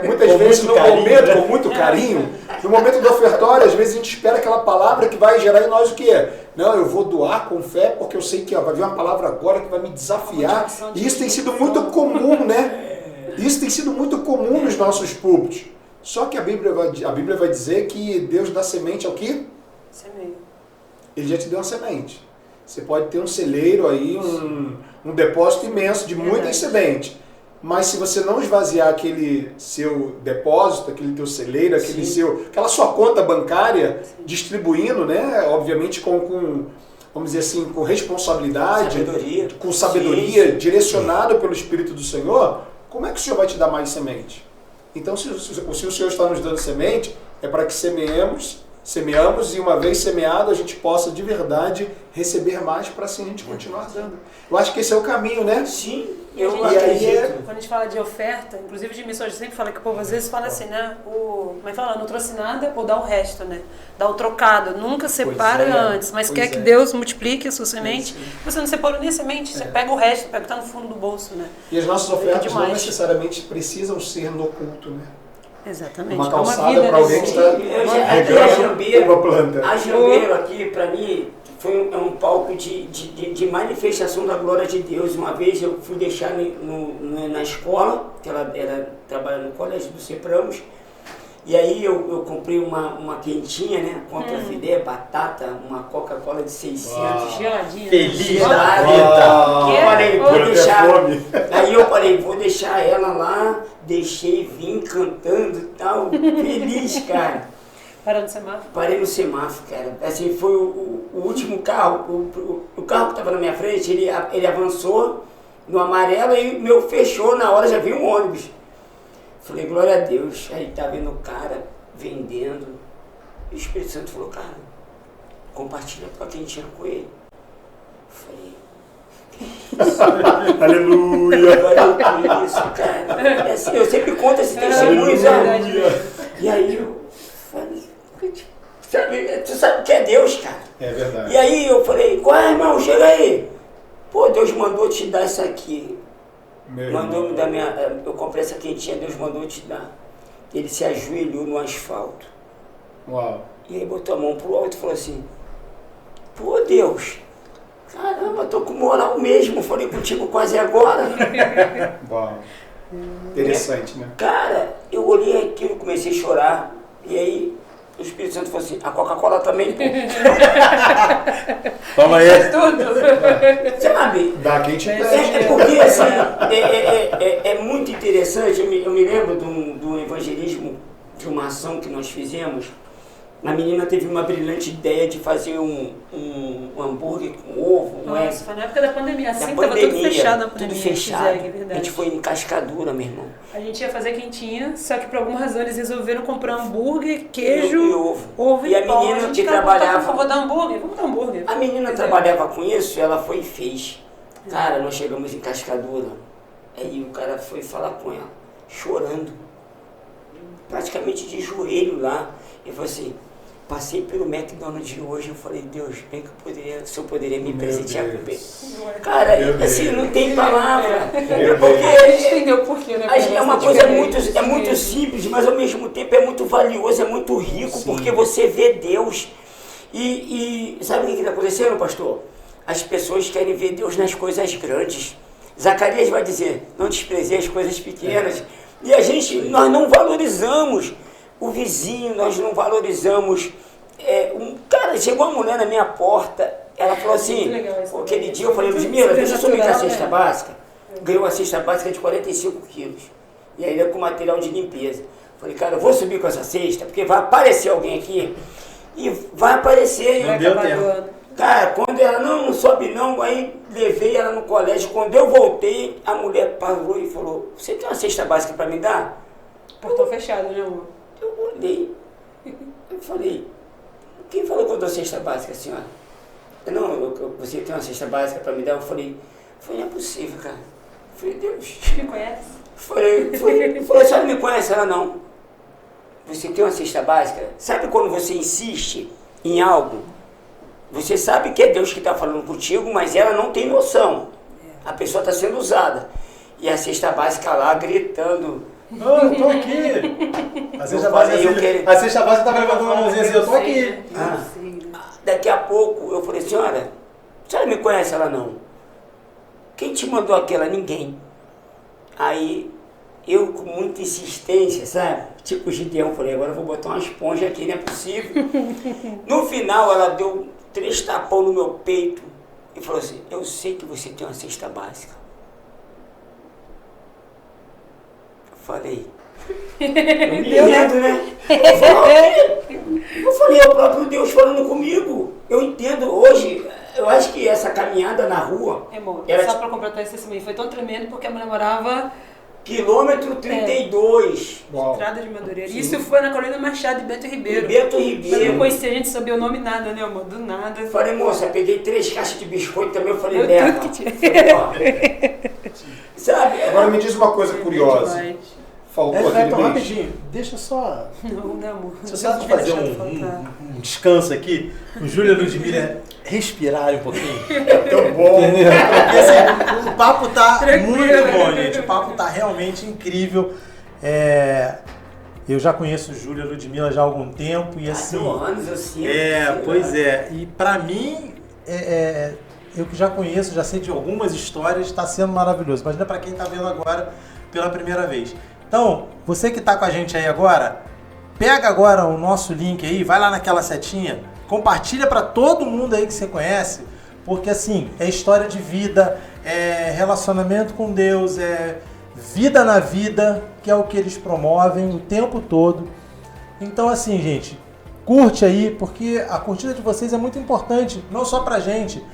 Muitas vezes no momento, com muito carinho, no momento do ofertório, às vezes a gente espera aquela palavra que vai gerar em nós o quê? Não, eu vou doar com fé porque eu sei que vai vir uma palavra agora que vai me desafiar. E isso tem sido muito comum, né? Isso tem sido muito comum nos nossos púlpitos. Só que a Bíblia vai dizer que Deus dá semente ao quê? Semeio. Ele já te deu uma semente. Você pode ter um celeiro aí, um depósito imenso de muitas sementes. Mas se você não esvaziar aquele seu depósito, aquele teu celeiro, aquela sua conta bancária, distribuindo, né? Obviamente vamos dizer assim, com responsabilidade, com sabedoria, direcionado pelo Espírito do Senhor, como é que o Senhor vai te dar mais semente? Então, se o Senhor está nos dando semente, é para que semeamos e uma vez semeado a gente possa de verdade receber mais para assim a gente continuar dando. Eu acho que esse é o caminho, né? Sim, Eu eu acredito. Quando a gente fala de oferta, inclusive de missões, a gente sempre fala que o povo às vezes fala assim, né? Como é que fala? Não trouxe nada ou dá o resto, né? Dá o trocado. Nunca separa antes, mas quer que Deus multiplique a sua semente. Você não separou nem a semente, você pega o resto, pega o que está no fundo do bolso, né? E as nossas ofertas não necessariamente precisam ser no culto, né? Exatamente. Uma calçada para alguém que está regando uma planta. A Jambeiro aqui, para mim, foi um palco de manifestação da glória de Deus. Uma vez eu fui deixar na escola, que ela trabalha no colégio do Cepramos, e aí eu comprei uma quentinha, né? Contra filé, batata, uma Coca-Cola de 600. Geladinha. Feliz né? da vida. Falei, Aí eu falei, vou deixar ela lá, deixei, vim cantando e tal, feliz, cara. Parou no semáforo? Parei no semáforo, cara. Assim, foi o último carro, o carro que estava na minha frente, ele avançou no amarelo e meu fechou, na hora já veio um ônibus. Falei, glória a Deus. Aí tá vendo o cara vendendo. E o Espírito Santo falou, cara, compartilha com quem tinha com ele. Falei, aleluia! olha isso, cara. Assim, eu sempre conto esse testemunho, sabe? E aí eu falei, sabe, tu sabe que é Deus, cara. É verdade. E aí eu falei, qual é, irmão? Chega aí. Pô, Deus mandou te dar isso aqui. Mandou me dar eu comprei essa quentinha, Deus mandou te dar. Ele se ajoelhou no asfalto. Uau. E aí botou a mão pro alto e falou assim, pô, Deus, caramba, tô com moral mesmo, falei contigo quase agora. Uau. Interessante, né? Cara, eu olhei aquilo, comecei a chorar, e aí o Espírito Santo falou assim, a Coca-Cola também, pô. Toma aí. Você sabe? Dá quem te pede. Porque assim, é muito interessante, eu me lembro de um evangelismo, de uma ação que nós fizemos A menina teve uma brilhante ideia de fazer um hambúrguer com ovo. Nossa, foi na época da pandemia. Assim da tava tudo pandemia, fechado na tudo pandemia. fechado. Verdade. A gente foi em Cascadura, meu irmão. A gente ia fazer quentinha, só que por alguma razão eles resolveram comprar hambúrguer, queijo, E ovo. E a pão. menina gente, que cara, trabalhava- Por favor, dar hambúrguer? Vamos dar hambúrguer. A menina Pois é. trabalhava com isso, ela foi e fez. Cara, nós chegamos em Cascadura. Aí o cara foi falar com ela, chorando. Praticamente de joelho lá. E falou assim, passei pelo McDonald's de hoje, eu falei, Deus, bem que o senhor poderia me presentear com bem. Cara, Meu assim, Deus. não tem palavra. Meu Porque A gente entendeu por quê, né? é uma Porque coisa diferente. muito simples, mas ao mesmo tempo é muito valioso, é muito rico, Sim. porque você vê Deus. E sabe o que está acontecendo, pastor? As pessoas querem ver Deus nas coisas grandes. Zacarias vai dizer, não desprezei as coisas pequenas. E nós não valorizamos o vizinho, nós não valorizamos. Cara, chegou uma mulher na minha porta, ela falou assim, Muito legal isso. aquele dia eu falei, Ludmila, deixa eu subir com a cesta básica. Ganhou uma cesta básica de 45 quilos. E ainda com material de limpeza. Falei, cara, eu vou subir com essa cesta, porque vai aparecer alguém aqui. E vai aparecer. Não Vai deu acabar tempo. doando. Cara, quando ela não sobe não, aí levei ela no colégio. Quando eu voltei, a mulher parou e falou, você tem uma cesta básica para me dar? Portão fechado, né, amor? Eu olhei, eu falei, quem falou que eu dou cesta básica, senhora? Não, você tem uma cesta básica para me dar? Eu falei, não é possível, cara. Eu falei, Deus. Me conhece? Falei, a senhora me conhece? Ela não. Você tem uma cesta básica? Sabe quando você insiste em algo? Você sabe que é Deus que está falando contigo, mas ela não tem noção. A pessoa está sendo usada. E a cesta básica lá gritando. Não, eu tô aqui. A cesta Eu básica falei, eu assim, quero- a cesta básica tava levantando a mãozinha assim, eu tô aqui. Ah, daqui a pouco eu falei, senhora, a senhora me conhece? Ela não. Quem te mandou aquela? Ninguém. Aí eu com muita insistência, sabe? Tipo o Gideão, falei, agora eu vou botar uma esponja aqui, não é possível. No final ela deu 3 tapão no meu peito e falou assim, eu sei que você tem uma cesta básica. Eu falei, eu me lembro, né? Eu falei, é o próprio Deus falando comigo. Eu entendo hoje, eu acho que essa caminhada na rua, Amor, Era só pra completar esse testemunho, foi tão tremendo porque a mulher morava quilômetro 32, Uau. Estrada de Madureira. Isso foi na Colina Machado de Bento Ribeiro. Beto Eu não Ribeiro. conhecia, a gente sabia o nome nada, né, amor? Do nada. Eu falei, moça, peguei 3 caixas de biscoito também, eu falei, Eu leva. tudo que tinha. Falei, ó. Sabe? Agora me diz uma coisa curiosa. Demais. Faltou aquele Então, mês. rapidinho, deixa só. Não, né, amor? Se você for fazer um descanso aqui, o Júlio e a Ludmila respirarem um pouquinho. Tão bom. Entendeu? Porque assim, o papo tá Tranquilo. muito bom, gente. O papo tá realmente incrível. Eu já conheço o Júlio e a Ludmila já há algum tempo e assim. Anos eu sinto. Pois é. E pra mim, eu que já conheço, já sei de algumas histórias, está sendo maravilhoso. Imagina pra quem tá vendo agora pela primeira vez. Então, você que tá com a gente aí agora, pega agora o nosso link aí, vai lá naquela setinha, compartilha pra todo mundo aí que você conhece, porque assim, é história de vida, é relacionamento com Deus, é vida na vida, que é o que eles promovem o tempo todo. Então assim, gente, curte aí, porque a curtida de vocês é muito importante, não só pra gente.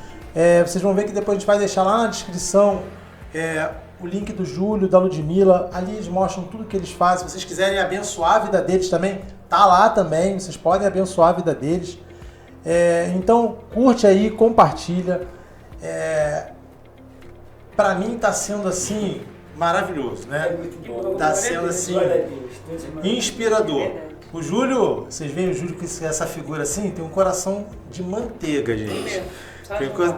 Vocês vão ver que depois a gente vai deixar lá na descrição o link do Júlio, da Ludmila, ali eles mostram tudo que eles fazem. Se vocês quiserem abençoar a vida deles também, tá lá também, vocês podem abençoar a vida deles. Então, curte aí, compartilha. Pra mim tá sendo assim, maravilhoso, né? É muito bom. Tá sendo assim, Glória a Deus, Deus é maravilhoso. inspirador. O Júlio, vocês veem o Júlio com essa figura assim, tem um coração de manteiga, gente.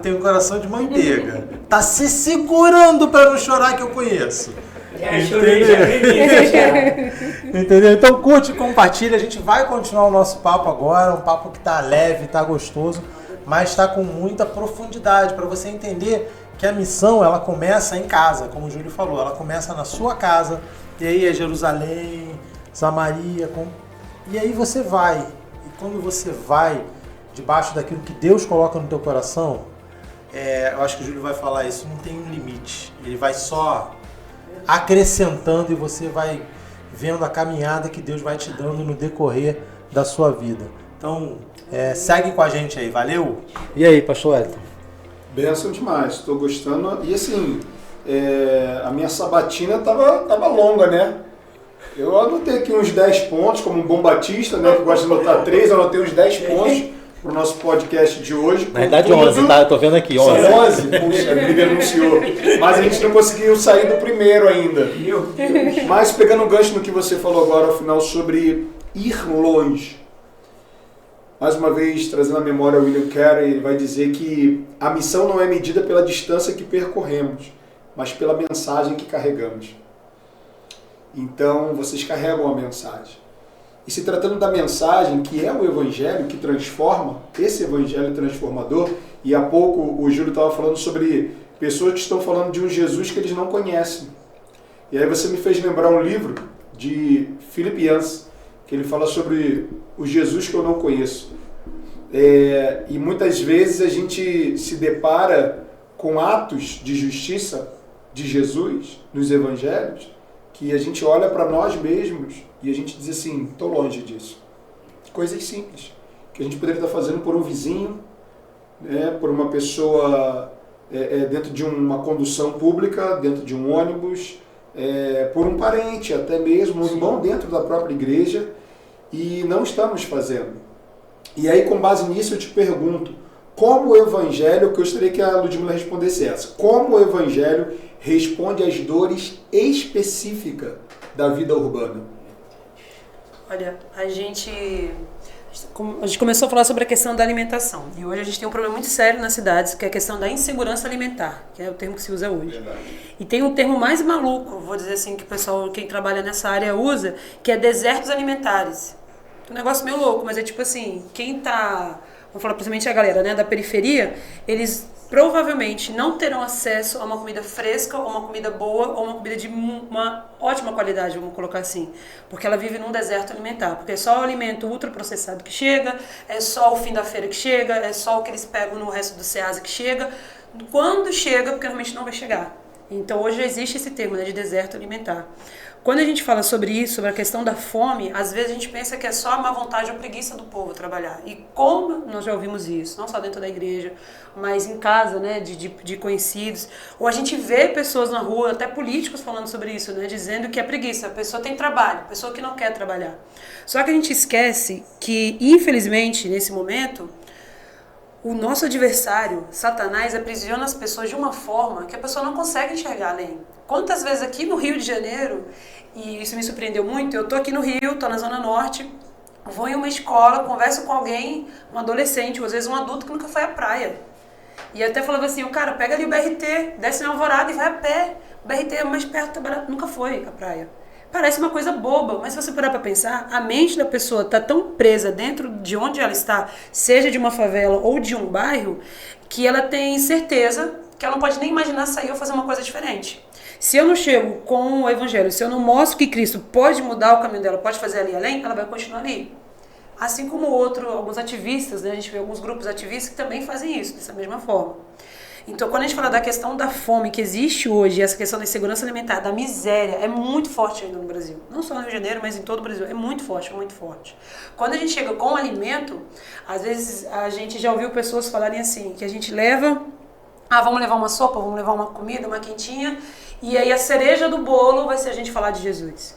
Tem um coração de manteiga. Tá se segurando pra não chorar, que eu conheço. Já chorei, já bebi, já. Entendeu? Então curte e compartilha. A gente vai continuar o nosso papo agora. Um papo que tá leve, tá gostoso, mas tá com muita profundidade para você entender que a missão ela começa em casa, como o Júlio falou. Ela começa na sua casa, e aí é Jerusalém, Samaria. E aí você vai. E quando você vai debaixo daquilo que Deus coloca no teu coração, eu acho que o Júlio vai falar isso, não tem um limite. Ele vai só acrescentando e você vai vendo a caminhada que Deus vai te dando no decorrer da sua vida. Então, segue com a gente aí, valeu? E aí, pastor Wellington? Benção demais, estou gostando. E assim, a minha sabatina tava longa, né? Eu anotei aqui uns 10 pontos, como um bom batista, né? Que gosta de anotar 3, eu anotei uns 10 pontos para o nosso podcast de hoje. Na verdade, 11, tá? Eu tô vendo aqui, 11. São 11? Puxa, a Bíblia anunciou. Mas a gente não conseguiu sair do primeiro ainda. Mas pegando um gancho no que você falou agora ao final sobre ir longe. Mais uma vez, trazendo à memória o William Carey, ele vai dizer que a missão não é medida pela distância que percorremos, mas pela mensagem que carregamos. Então, vocês carregam a mensagem. E se tratando da mensagem, que é o Evangelho que transforma, esse Evangelho transformador, e há pouco o Júlio estava falando sobre pessoas que estão falando de um Jesus que eles não conhecem. E aí você me fez lembrar um livro de Philip Yancey, que ele fala sobre o Jesus que eu não conheço. E muitas vezes a gente se depara com atos de justiça de Jesus nos Evangelhos, que a gente olha para nós mesmos e a gente diz assim, estou longe disso. Coisas simples, que a gente poderia estar fazendo por um vizinho, né, por uma pessoa dentro de uma condução pública, dentro de um ônibus, por um parente, até mesmo um irmão dentro da própria igreja, e não estamos fazendo. E aí, com base nisso, eu te pergunto, como o Evangelho, que eu gostaria que a Ludmila respondesse essa, como o Evangelho responde às dores específicas da vida urbana? Olha, a gente começou a falar sobre a questão da alimentação. E hoje a gente tem um problema muito sério nas cidades, que é a questão da insegurança alimentar, que é o termo que se usa hoje. Verdade. E tem um termo mais maluco, vou dizer assim, que o pessoal, quem trabalha nessa área usa, que é desertos alimentares. Um negócio meio louco, mas é tipo assim, quem tá, vamos falar principalmente a galera, né, da periferia, eles provavelmente não terão acesso a uma comida fresca, ou uma comida boa, ou uma comida de uma ótima qualidade, vamos colocar assim. Porque ela vive num deserto alimentar. Porque é só o alimento ultraprocessado que chega, é só o fim da feira que chega, é só o que eles pegam no resto do Ceasa que chega. Quando chega, porque realmente não vai chegar. Então hoje existe esse termo, né, de deserto alimentar. Quando a gente fala sobre isso, sobre a questão da fome, às vezes a gente pensa que é só a má vontade ou preguiça do povo trabalhar. E como nós já ouvimos isso, não só dentro da igreja, mas em casa, né, de conhecidos. Ou a gente vê pessoas na rua, até políticos falando sobre isso, né, dizendo que é preguiça. A pessoa tem trabalho, a pessoa que não quer trabalhar. Só que a gente esquece que, infelizmente, nesse momento, o nosso adversário, Satanás, aprisiona as pessoas de uma forma que a pessoa não consegue enxergar além. Quantas vezes aqui no Rio de Janeiro, e isso me surpreendeu muito, eu tô aqui no Rio, tô na Zona Norte, vou em uma escola, converso com alguém, um adolescente, ou às vezes um adulto que nunca foi à praia. E até falava assim, o cara, pega ali o BRT, desce na Alvorada e vai a pé. O BRT é mais perto, nunca foi à praia. Parece uma coisa boba, mas se você parar para pensar, a mente da pessoa está tão presa dentro de onde ela está, seja de uma favela ou de um bairro, que ela tem certeza que ela não pode nem imaginar sair ou fazer uma coisa diferente. Se eu não chego com o Evangelho, se eu não mostro que Cristo pode mudar o caminho dela, pode fazer ali além, ela vai continuar ali. Assim como alguns ativistas, né, a gente vê alguns grupos ativistas que também fazem isso, dessa mesma forma. Então, quando a gente fala da questão da fome que existe hoje, essa questão da insegurança alimentar, da miséria, é muito forte ainda no Brasil. Não só no Rio de Janeiro, mas em todo o Brasil. É muito forte, muito forte. Quando a gente chega com o alimento, às vezes a gente já ouviu pessoas falarem assim, que a gente leva, vamos levar uma sopa, vamos levar uma comida, uma quentinha, e aí a cereja do bolo vai ser a gente falar de Jesus.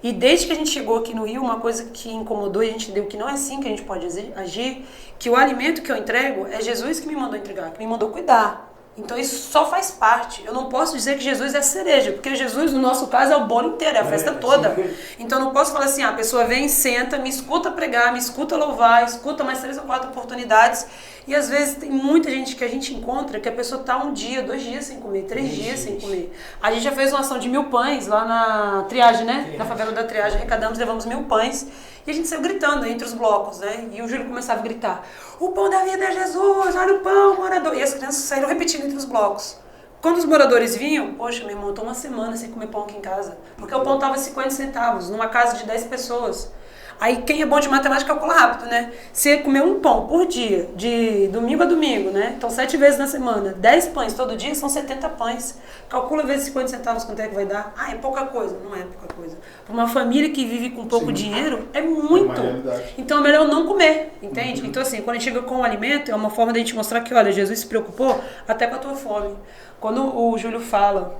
E desde que a gente chegou aqui no Rio, uma coisa que incomodou e a gente entendeu que não é assim que a gente pode agir, que o alimento que eu entrego é Jesus que me mandou entregar, que me mandou cuidar. Então isso só faz parte. Eu não posso dizer que Jesus é a cereja, porque Jesus, no nosso caso, é o bolo inteiro, é a festa toda. Então eu não posso falar assim, a pessoa vem, senta, me escuta pregar, me escuta louvar, escuta mais 3 ou 4 oportunidades. E às vezes tem muita gente que a gente encontra que a pessoa está 1 dia, 2 dias sem comer, 3 dias sem comer. A gente já fez uma ação de 1000 pães lá na Triagem, né? Na favela da Triagem, arrecadamos, levamos 1000 pães. E a gente saiu gritando entre os blocos, né? E o Júlio começava a gritar, o pão da vida é Jesus, olha o pão, morador. E as crianças saíram repetindo entre os blocos. Quando os moradores vinham, poxa, meu irmão, eu tô 1 semana sem comer pão aqui em casa. Porque o pão tava 50 centavos, numa casa de 10 pessoas. Aí quem é bom de matemática calcula rápido, né? Você comer um pão por dia, de domingo a domingo, né? Então 7 vezes na semana, 10 pães todo dia são 70 pães. Calcula vezes 50 centavos quanto é que vai dar. Ah, é pouca coisa. Não é pouca coisa. Para uma família que vive com pouco dinheiro, é muito. Então é melhor não comer, entende? Então assim, quando a gente chega com o alimento, é uma forma da gente mostrar que, olha, Jesus se preocupou até com a tua fome. Quando o Júlio fala...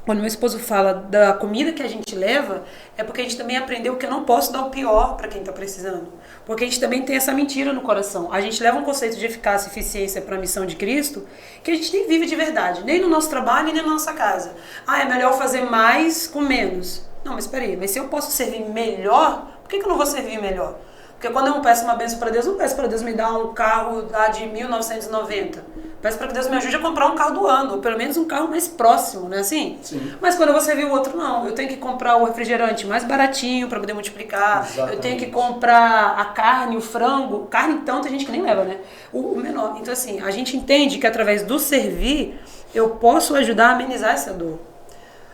Quando meu esposo fala da comida que a gente leva, é porque a gente também aprendeu que eu não posso dar o pior para quem está precisando. Porque a gente também tem essa mentira no coração. A gente leva um conceito de eficácia e eficiência para a missão de Cristo que a gente nem vive de verdade, nem no nosso trabalho, nem na nossa casa. Ah, é melhor fazer mais com menos. Não, mas espera aí, mas se eu posso servir melhor, por que eu não vou servir melhor? Porque quando eu peço uma bênção para Deus, eu não peço para Deus me dar um carro de 1990. Peço para que Deus me ajude a comprar um carro do ano, ou pelo menos um carro mais próximo, não é assim? Sim. Mas quando eu vou servir o outro, não. Eu tenho que comprar o refrigerante mais baratinho para poder multiplicar. Exatamente. Eu tenho que comprar a carne, o frango. Carne, então, tem gente que nem leva, né? O menor. Então, assim, a gente entende que através do servir, eu posso ajudar a amenizar essa dor.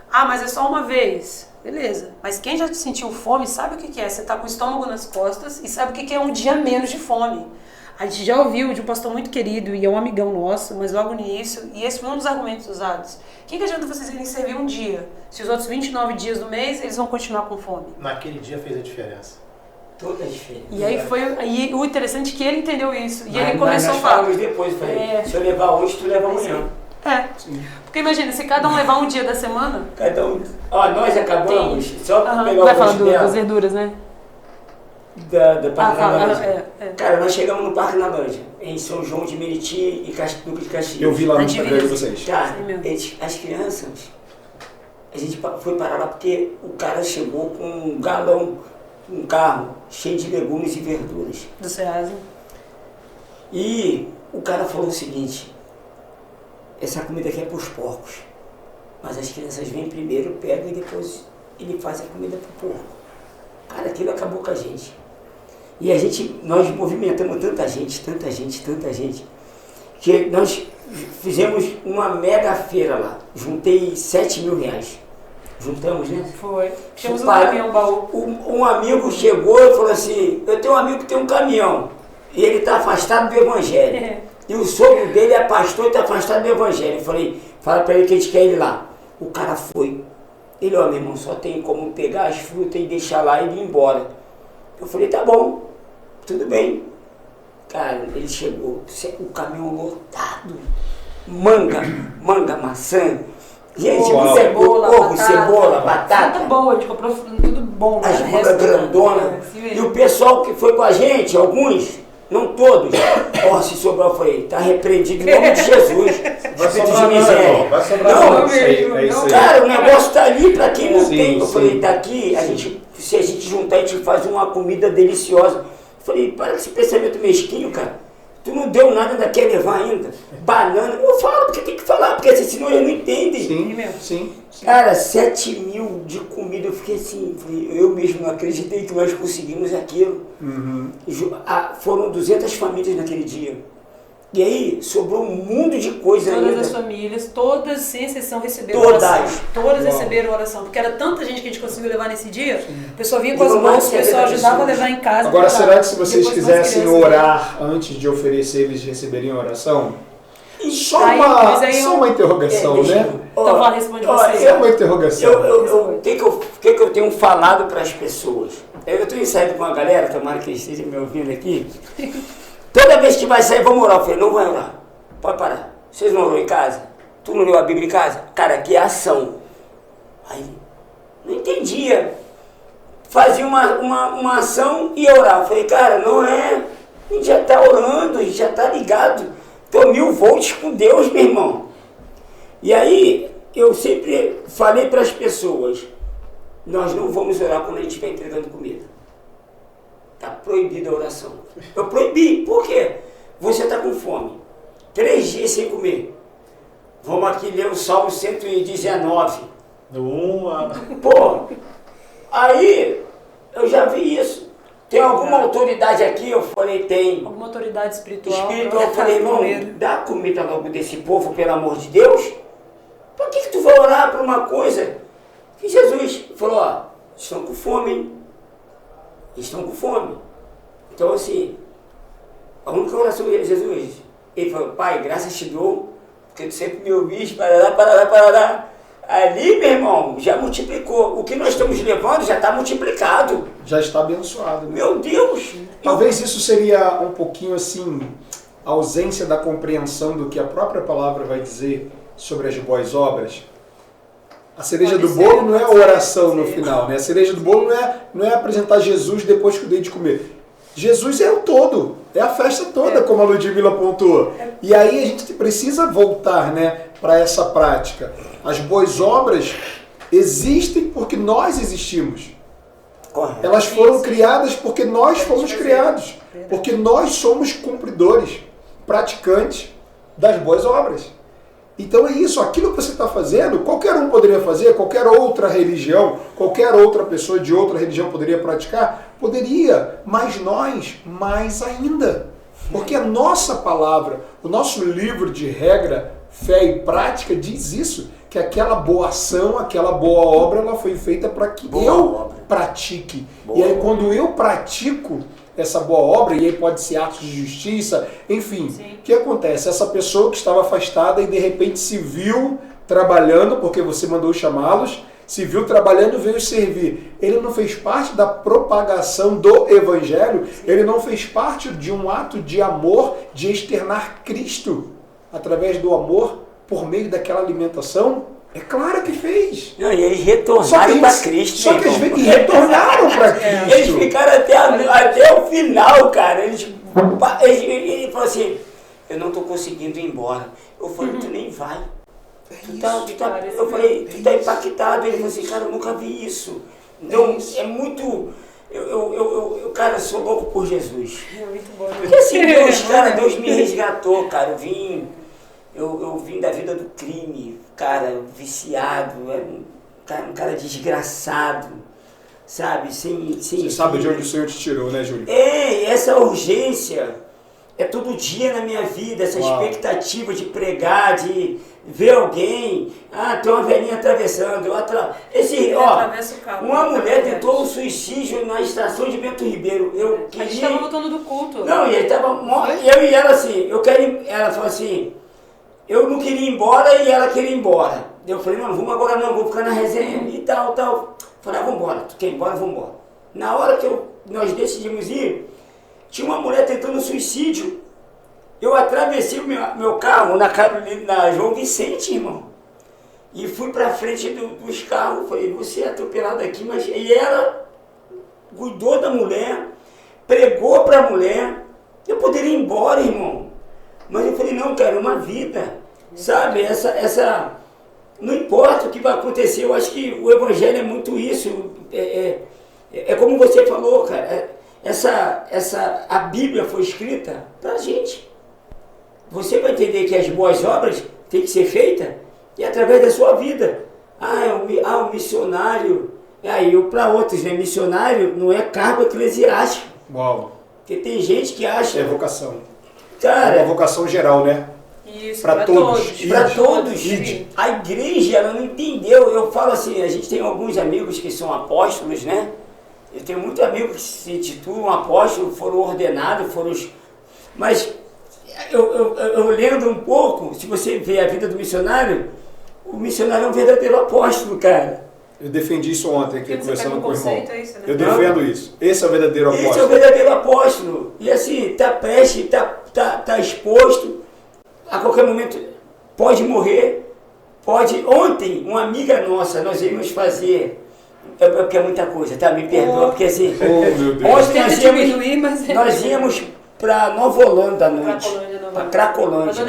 Ah, mas é só uma vez. Beleza. Mas quem já sentiu fome sabe o que é. Você tá com o estômago nas costas e sabe o que é um dia menos de fome. A gente já ouviu de um pastor muito querido, e é um amigão nosso, mas logo no início, e esse foi um dos argumentos usados. O que adianta vocês irem servir um dia, se os outros 29 dias do mês, eles vão continuar com fome? Naquele dia fez a diferença. Toda a diferença. E aí e o interessante é que ele entendeu isso, e ele Mas começou a nós falar. falamos depois, falei, se eu levar hoje, tu leva amanhã. Porque imagina, se cada um levar um dia da semana... Cada um... Ó, nós acabamos, só Aham. pegar Vai o falar gosto dela, das verduras, né? da Parque fala, Laranja. é. Cara, nós chegamos no Parque Laranja, em São João de Meriti e Duque de Caxias. Eu vi lá no A Instagram de divisa. vocês. Cara, Sim, mesmo. as crianças, a gente foi parar lá porque o cara chegou com um galão, um carro cheio de legumes e verduras. Do Ceasa. E o cara falou o seguinte, essa comida aqui é para os porcos, mas as crianças vêm primeiro, pegam e depois ele faz a comida para o porco. Cara, aquilo acabou com a gente. E nós movimentamos tanta gente, que nós fizemos uma mega feira lá. Juntei 7 mil reais. Juntamos, né? Foi. Tínhamos um caminhão baú. Um amigo chegou e falou assim, eu tenho um amigo que tem um caminhão, e ele está afastado do evangelho. E o sogro dele é pastor e está afastado do evangelho. Eu falei, fala para ele que a gente quer ele lá. O cara foi. Ele, ó, meu irmão, só tem como pegar as frutas e deixar lá e ir embora. Eu falei, tá bom, tudo bem. Cara, ele chegou, o caminhão lotado. Manga, maçã. Gente, cebola, batata. Tudo bom, a gente comprou tudo bom. As né? mangas grandonas. E o pessoal que foi com a gente, alguns, não todos. Ó, se sobrar, eu falei, tá repreendido em nome de Jesus. Vai Espírito sobrar de miséria. vai sobrar Não, não, é isso aí. Cara, o negócio tá ali pra quem não Sim, tem. Eu sim. falei, daqui, se a gente juntar, a gente faz uma comida deliciosa. Eu falei, para com esse pensamento mesquinho, cara. Tu não deu nada, ainda quer levar ainda. Banana. Eu falo, porque tem que falar, porque assim, senão eles não entendem. Sim. Cara, 7 mil de comida, eu fiquei assim, eu mesmo não acreditei que nós conseguimos aquilo. Foram 200 famílias naquele dia. E aí, sobrou um mundo de coisa ainda. Todas as famílias, todas, sem exceção, receberam Todas. oração. Todas receberam oração. Porque era tanta gente que a gente conseguiu levar nesse dia. A pessoa vinha com as E bolsas, o mais pessoal 70 ajudava a pessoas. levar em casa. Agora, pra- será que se vocês depois com as quisessem crianças, orar antes de oferecer, eles receberiam oração? Só Aí, uma, mas aí só uma interrogação, né? Então, vai, responde Ó, você. Só uma interrogação. O que eu tenho falado para as pessoas? Eu tenho saído com a galera, tomara que eles estejam me ouvindo aqui. Toda vez que vai sair, vamos orar. Eu falei, não vai orar. Pode parar. Vocês não oram em casa? Tu não leu a Bíblia em casa? Cara, aqui é ação. Aí, não entendia. Fazia uma ação e ia orar. Eu falei, cara, não é. A gente já está orando, a gente já está ligado. Tô 1000 volts com Deus, meu irmão. E aí, eu sempre falei para as pessoas, nós não vamos orar quando a gente estiver entregando comida. Está proibida a oração. Eu proibi, por quê? Você está com fome, 3 dias sem comer. Vamos aqui ler o Salmo 119. Do 1 a... Pô, aí eu já vi isso. Tem alguma autoridade aqui? Eu falei, tem. Alguma autoridade espiritual. Espiritual, eu pra- falei, irmão, primeiro. dá comida logo desse povo, pelo amor de Deus. Por que tu vai orar para uma coisa que Jesus falou, ó, estão com fome, hein? Eles estão com fome. Então, assim, a única oração de Jesus, ele falou, Pai, graças te dou, porque tu sempre me ouviste, parará. Ali, meu irmão, já multiplicou. O que nós estamos levando já está multiplicado. Já está abençoado. Né? Meu Deus! Talvez isso seria um pouquinho assim, a ausência da compreensão do que a própria palavra vai dizer sobre as boas obras. A cereja do bolo não é a oração no final, né? A cereja do bolo não é apresentar Jesus depois que eu dei de comer. Jesus é o todo, é a festa toda, como a Ludmila pontuou. E aí a gente precisa voltar, né, para essa prática. As boas obras existem porque nós existimos. Correto. Elas foram criadas porque nós fomos criados. Porque nós somos cumpridores, praticantes das boas obras. Então é isso, aquilo que você está fazendo, qualquer um poderia fazer, qualquer outra religião, qualquer outra pessoa de outra religião poderia praticar, poderia, mas nós mais ainda. Porque a nossa palavra, o nosso livro de regra, fé e prática diz isso, que aquela boa ação, aquela boa obra, ela foi feita para que pratique. E aí quando eu pratico essa boa obra, e aí pode ser atos de justiça, enfim. Sim. O que acontece? Essa pessoa que estava afastada e de repente se viu trabalhando, porque você mandou chamá-los, se viu trabalhando e veio servir. Ele não fez parte da propagação do Evangelho, ele não fez parte de um ato de amor, de externar Cristo através do amor por meio daquela alimentação. É claro que fez. Não, e eles retornaram para Cristo. Só que eles retornaram para Cristo. Eles ficaram até o final, cara. Ele falou assim, eu não estou conseguindo ir embora. Eu falei, tu nem vai. Eu falei, tu tá impactado. Ele falou assim, cara, eu nunca vi isso. Então, é muito... Cara, eu sou louco por Jesus. É muito bom. Porque assim, Deus me resgatou, cara. Eu vim da vida do crime, cara, viciado, um cara desgraçado, sabe? Você sabe de onde o Senhor te tirou, né, Júlio? Essa urgência é todo dia na minha vida, essa expectativa de pregar, de ver alguém, tem uma velhinha atravessando, atravessa o carro, uma mulher tentou um suicídio na estação de Bento Ribeiro. A gente estava voltando do culto. Não, e ele tava eu e ela assim, ela falou assim, eu não queria ir embora e ela queria ir embora. Eu falei, não vamos agora não, vou ficar na resenha e tal. Falei, vamos embora, tu quer ir embora, vamos embora. Na hora que nós decidimos ir, tinha uma mulher tentando suicídio. Eu atravessei o meu carro na João Vicente, irmão. E fui pra frente dos carros, falei, você é atropelado aqui, mas... E ela cuidou da mulher, pregou pra mulher. Eu poderia ir embora, irmão. Mas eu falei, não, cara, uma vida, sabe? Não importa o que vai acontecer, eu acho que o Evangelho é muito isso. É como você falou, cara, a Bíblia foi escrita pra gente. Você vai entender que as boas obras têm que ser feitas e através da sua vida. O missionário, para outros, né? Missionário não é cargo eclesiástico. Uau! Porque tem gente que acha... É vocação. Cara, é uma vocação geral, né? Isso, para todos. Para todos. A igreja, ela não entendeu. Eu falo assim, a gente tem alguns amigos que são apóstolos, né? Eu tenho muitos amigos que se titulam apóstolos, foram ordenados, Mas eu lendo um pouco, se você vê a vida do missionário, o missionário é um verdadeiro apóstolo, cara. Eu defendi isso ontem aqui, conversando com o irmão. Né? Eu defendo isso. Esse é o verdadeiro apóstolo. Esse é o verdadeiro apóstolo. E assim, está prestes, está exposto. A qualquer momento pode morrer. Ontem, uma amiga nossa, nós íamos fazer... porque é muita coisa, tá? Me perdoa, porque assim... meu Deus. Ontem nós íamos para Nova Holanda à noite. Para Cracolândia.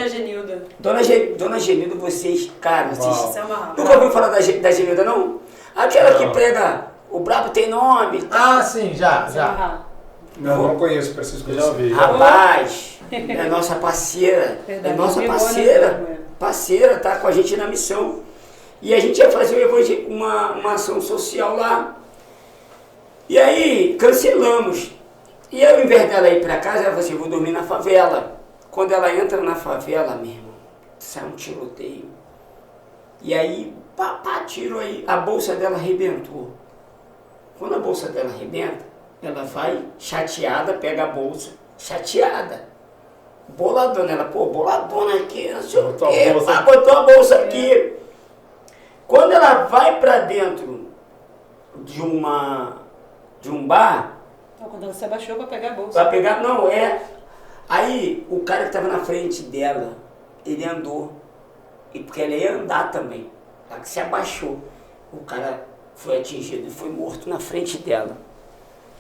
Dona Genilda, vocês, cara, vocês... Nunca ouviu falar da Genilda, não? Aquela que prega, o brabo tem nome. Sim, já. Não conheço, preciso conhecer. Rapaz, é nossa parceira. Parceira, tá com a gente na missão. E a gente ia fazer uma ação social lá. E aí, cancelamos. E ao invés dela ir para casa, ela falou assim, vou dormir na favela. Quando ela entra na favela, meu irmão, sai um tiroteio. E aí, tiro aí, a bolsa dela arrebentou. Quando a bolsa dela arrebenta, Ela vai chateada, pega a bolsa, chateada. Boladona, ela, boladona aqui, não sei o quê, botou a bolsa aqui. Quando ela vai pra dentro de um bar... Então, quando ela se abaixou pra pegar a bolsa. Pra pegar, não, Aí, o cara que tava na frente dela, ele andou, e porque ela ia andar também, ela que se abaixou. O cara foi atingido e foi morto na frente dela.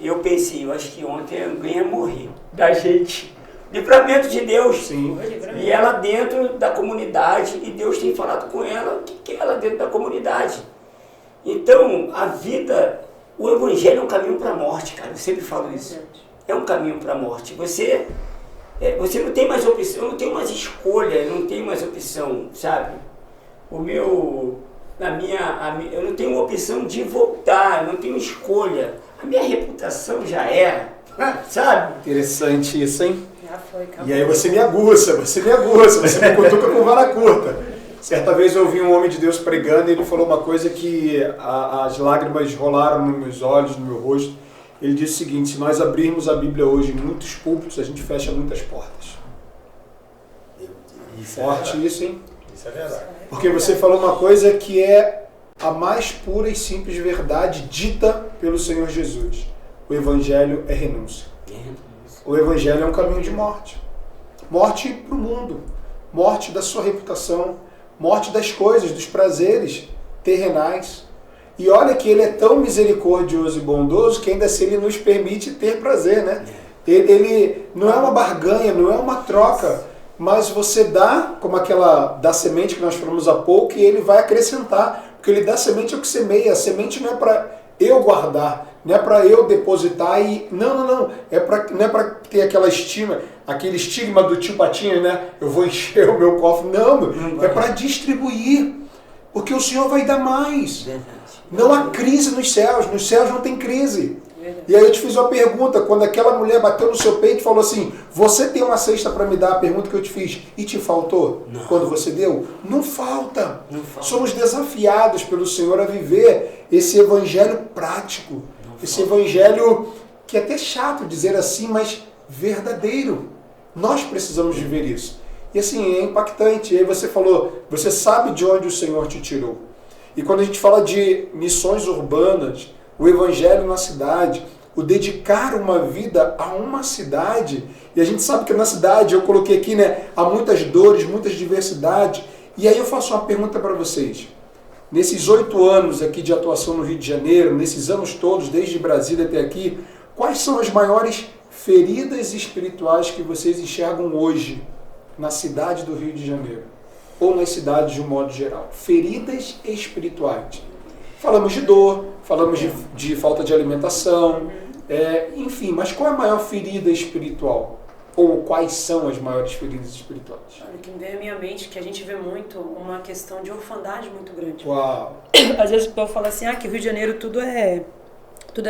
Eu pensei, eu acho que ontem alguém ia morrer da gente. Livramento de Deus. Sim. E ela dentro da comunidade, e Deus tem falado com ela o que é ela dentro da comunidade. Então, a vida, o evangelho é um caminho para a morte, cara. Eu sempre falo isso. É um caminho para a morte. Você não tem mais opção, não tem mais escolha, não tem mais opção, sabe? Eu não tenho opção de voltar, eu não tenho escolha. A minha reputação já era, sabe? Interessante isso, hein? Já foi, acabou. E aí você me aguça, você me cutuca com vara curta. Certa vez eu ouvi um homem de Deus pregando e ele falou uma coisa que as lágrimas rolaram nos meus olhos, no meu rosto. Ele disse o seguinte: se nós abrirmos a Bíblia hoje em muitos púlpitos, a gente fecha muitas portas. Forte isso, hein? Isso é verdade. Porque você falou uma coisa que é a mais pura e simples verdade dita pelo Senhor Jesus. O Evangelho é renúncia. O Evangelho é um caminho de morte. Morte para o mundo. Morte da sua reputação. Morte das coisas, dos prazeres terrenais. E olha que ele é tão misericordioso e bondoso que ainda assim ele nos permite ter prazer, né? Ele não é uma barganha, não é uma troca, mas você dá, como aquela da semente que nós falamos há pouco, e ele vai acrescentar. Porque ele dá semente ao que semeia. A semente não é para eu guardar, não é para eu depositar e... Não. Não é para ter aquela estima, aquele estigma do tio Patinho, né? Eu vou encher o meu cofre. Não, é para distribuir. Porque o Senhor vai dar mais. Verdade. Não há crise nos céus não tem crise. Verdade. E aí eu te fiz uma pergunta, quando aquela mulher bateu no seu peito e falou assim: você tem uma cesta para me dar? A pergunta que eu te fiz, e te faltou? Não. Quando você deu? Não falta. Não falta. Somos desafiados pelo Senhor a viver esse evangelho prático, esse evangelho que é até chato dizer assim, mas verdadeiro. Nós precisamos viver isso. E assim, é impactante. E aí você falou, você sabe de onde o Senhor te tirou. E quando a gente fala de missões urbanas, o evangelho na cidade, o dedicar uma vida a uma cidade, e a gente sabe que na cidade, eu coloquei aqui, né, há muitas dores, muitas diversidades. E aí eu faço uma pergunta para vocês. Nesses 8 anos aqui de atuação no Rio de Janeiro, nesses anos todos, desde Brasília até aqui, quais são as maiores feridas espirituais que vocês enxergam hoje na cidade do Rio de Janeiro? Ou nas cidades de um modo geral? Feridas espirituais. Falamos de dor, falamos de falta de alimentação, enfim, mas qual é a maior ferida espiritual? Ou quais são as maiores feridas espirituais? Olha, que me vem à minha mente que a gente vê muito uma questão de orfandade muito grande. Uau! Às vezes o povo fala assim, que o Rio de Janeiro tudo é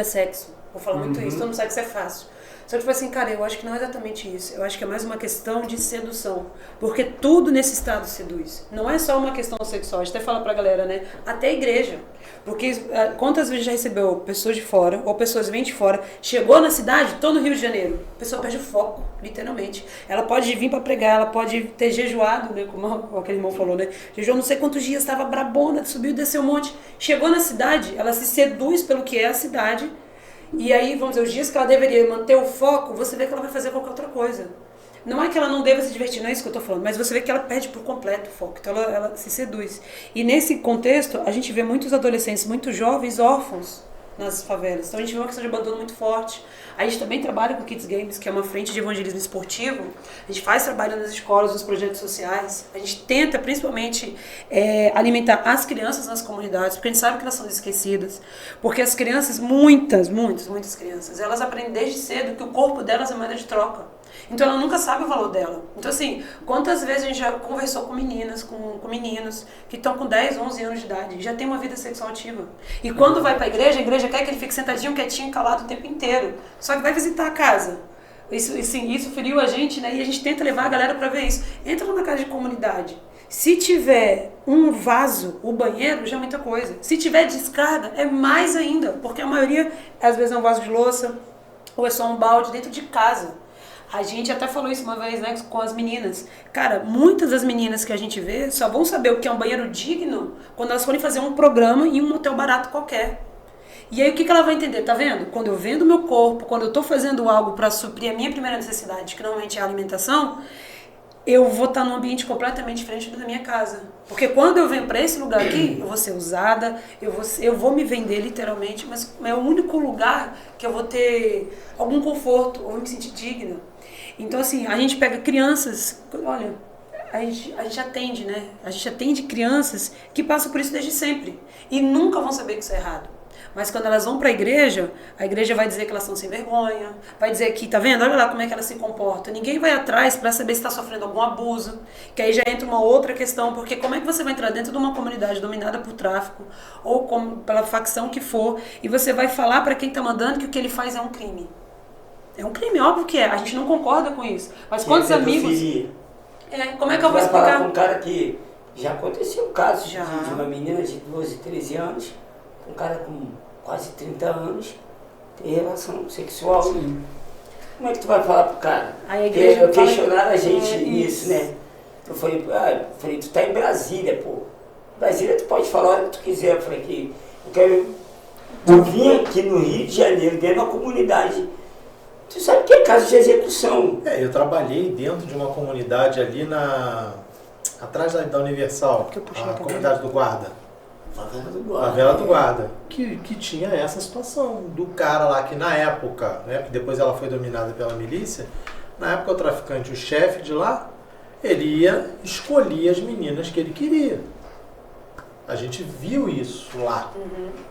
sexo. Eu falo muito isso, todo mundo sabe que isso é fácil. Só que, tipo assim, cara, eu acho que não é exatamente isso. Eu acho que é mais uma questão de sedução. Porque tudo nesse estado seduz. Não é só uma questão sexual. A gente até fala pra galera, né? Até a igreja. Porque quantas vezes já recebeu pessoas de fora, ou pessoas vêm de fora, chegou na cidade, tô no Rio de Janeiro. A pessoa perde o foco, literalmente. Ela pode vir pra pregar, ela pode ter jejuado, né? Como aquele irmão falou, né? Jejuou não sei quantos dias, estava brabona, subiu e desceu um monte. Chegou na cidade, ela se seduz pelo que é a cidade. E aí, vamos dizer, os dias que ela deveria manter o foco, você vê que ela vai fazer qualquer outra coisa. Não é que ela não deva se divertir, não é isso que eu tô falando, mas você vê que ela perde por completo o foco, então ela se seduz. E nesse contexto, a gente vê muitos adolescentes, muitos jovens órfãos nas favelas. Então a gente vê uma questão de abandono muito forte. A gente também trabalha com Kids Games, que é uma frente de evangelismo esportivo. A gente faz trabalho nas escolas, nos projetos sociais. A gente tenta, principalmente, alimentar as crianças nas comunidades, porque a gente sabe que elas são esquecidas. Porque as crianças, muitas crianças, elas aprendem desde cedo que o corpo delas é moeda de troca. Então ela nunca sabe o valor dela. Então assim, quantas vezes a gente já conversou com meninas, com meninos que estão com 10, 11 anos de idade, já tem uma vida sexual ativa. E quando vai para a igreja quer que ele fique sentadinho, quietinho, calado o tempo inteiro. Só que vai visitar a casa. Isso feriu a gente, né? E a gente tenta levar a galera para ver isso. Entra na casa de comunidade. Se tiver um vaso, o banheiro, já é muita coisa. Se tiver descarga, é mais ainda. Porque a maioria, às vezes, é um vaso de louça, ou é só um balde dentro de casa. A gente até falou isso uma vez, né, com as meninas. Cara, muitas das meninas que a gente vê só vão saber o que é um banheiro digno quando elas forem fazer um programa em um motel barato qualquer. E aí o que ela vai entender? Tá vendo? Quando eu vendo meu corpo, quando eu tô fazendo algo para suprir a minha primeira necessidade, que normalmente é a alimentação, eu vou estar num ambiente completamente diferente do da minha casa. Porque quando eu venho para esse lugar aqui, eu vou ser usada, eu vou me vender literalmente, mas é o único lugar que eu vou ter algum conforto, ou me sentir digna. Então, assim, a gente pega crianças, olha, a gente atende, né? A gente atende crianças que passam por isso desde sempre e nunca vão saber que isso é errado. Mas quando elas vão para a igreja vai dizer que elas estão sem vergonha, vai dizer que, tá vendo? Olha lá como é que elas se comportam. Ninguém vai atrás para saber se está sofrendo algum abuso, que aí já entra uma outra questão, porque como é que você vai entrar dentro de uma comunidade dominada por tráfico, ou pela facção que for, e você vai falar para quem está mandando que o que ele faz é um crime? É um crime, óbvio que é. A gente não concorda com isso. Mas quantos amigos... como é que eu vou explicar? Falar com um cara que já aconteceu um caso de uma menina de 12, 13 anos, um cara com quase 30 anos, ter relação sexual. Sim. Como é que tu vai falar pro cara? Eu questionaram a gente nisso, né? Eu falei, tu tá em Brasília, pô. Brasília tu pode falar o que tu quiser. Eu falei que eu vim aqui no Rio de Janeiro, dentro da comunidade. Tu sabe que é caso de execução. Eu trabalhei dentro de uma comunidade ali atrás da Universal, a comunidade do Guarda. Favela do Guarda. Que tinha essa situação do cara lá que na época, né, que depois ela foi dominada pela milícia, na época o traficante, o chefe de lá, ele escolhia as meninas que ele queria. A gente viu isso lá.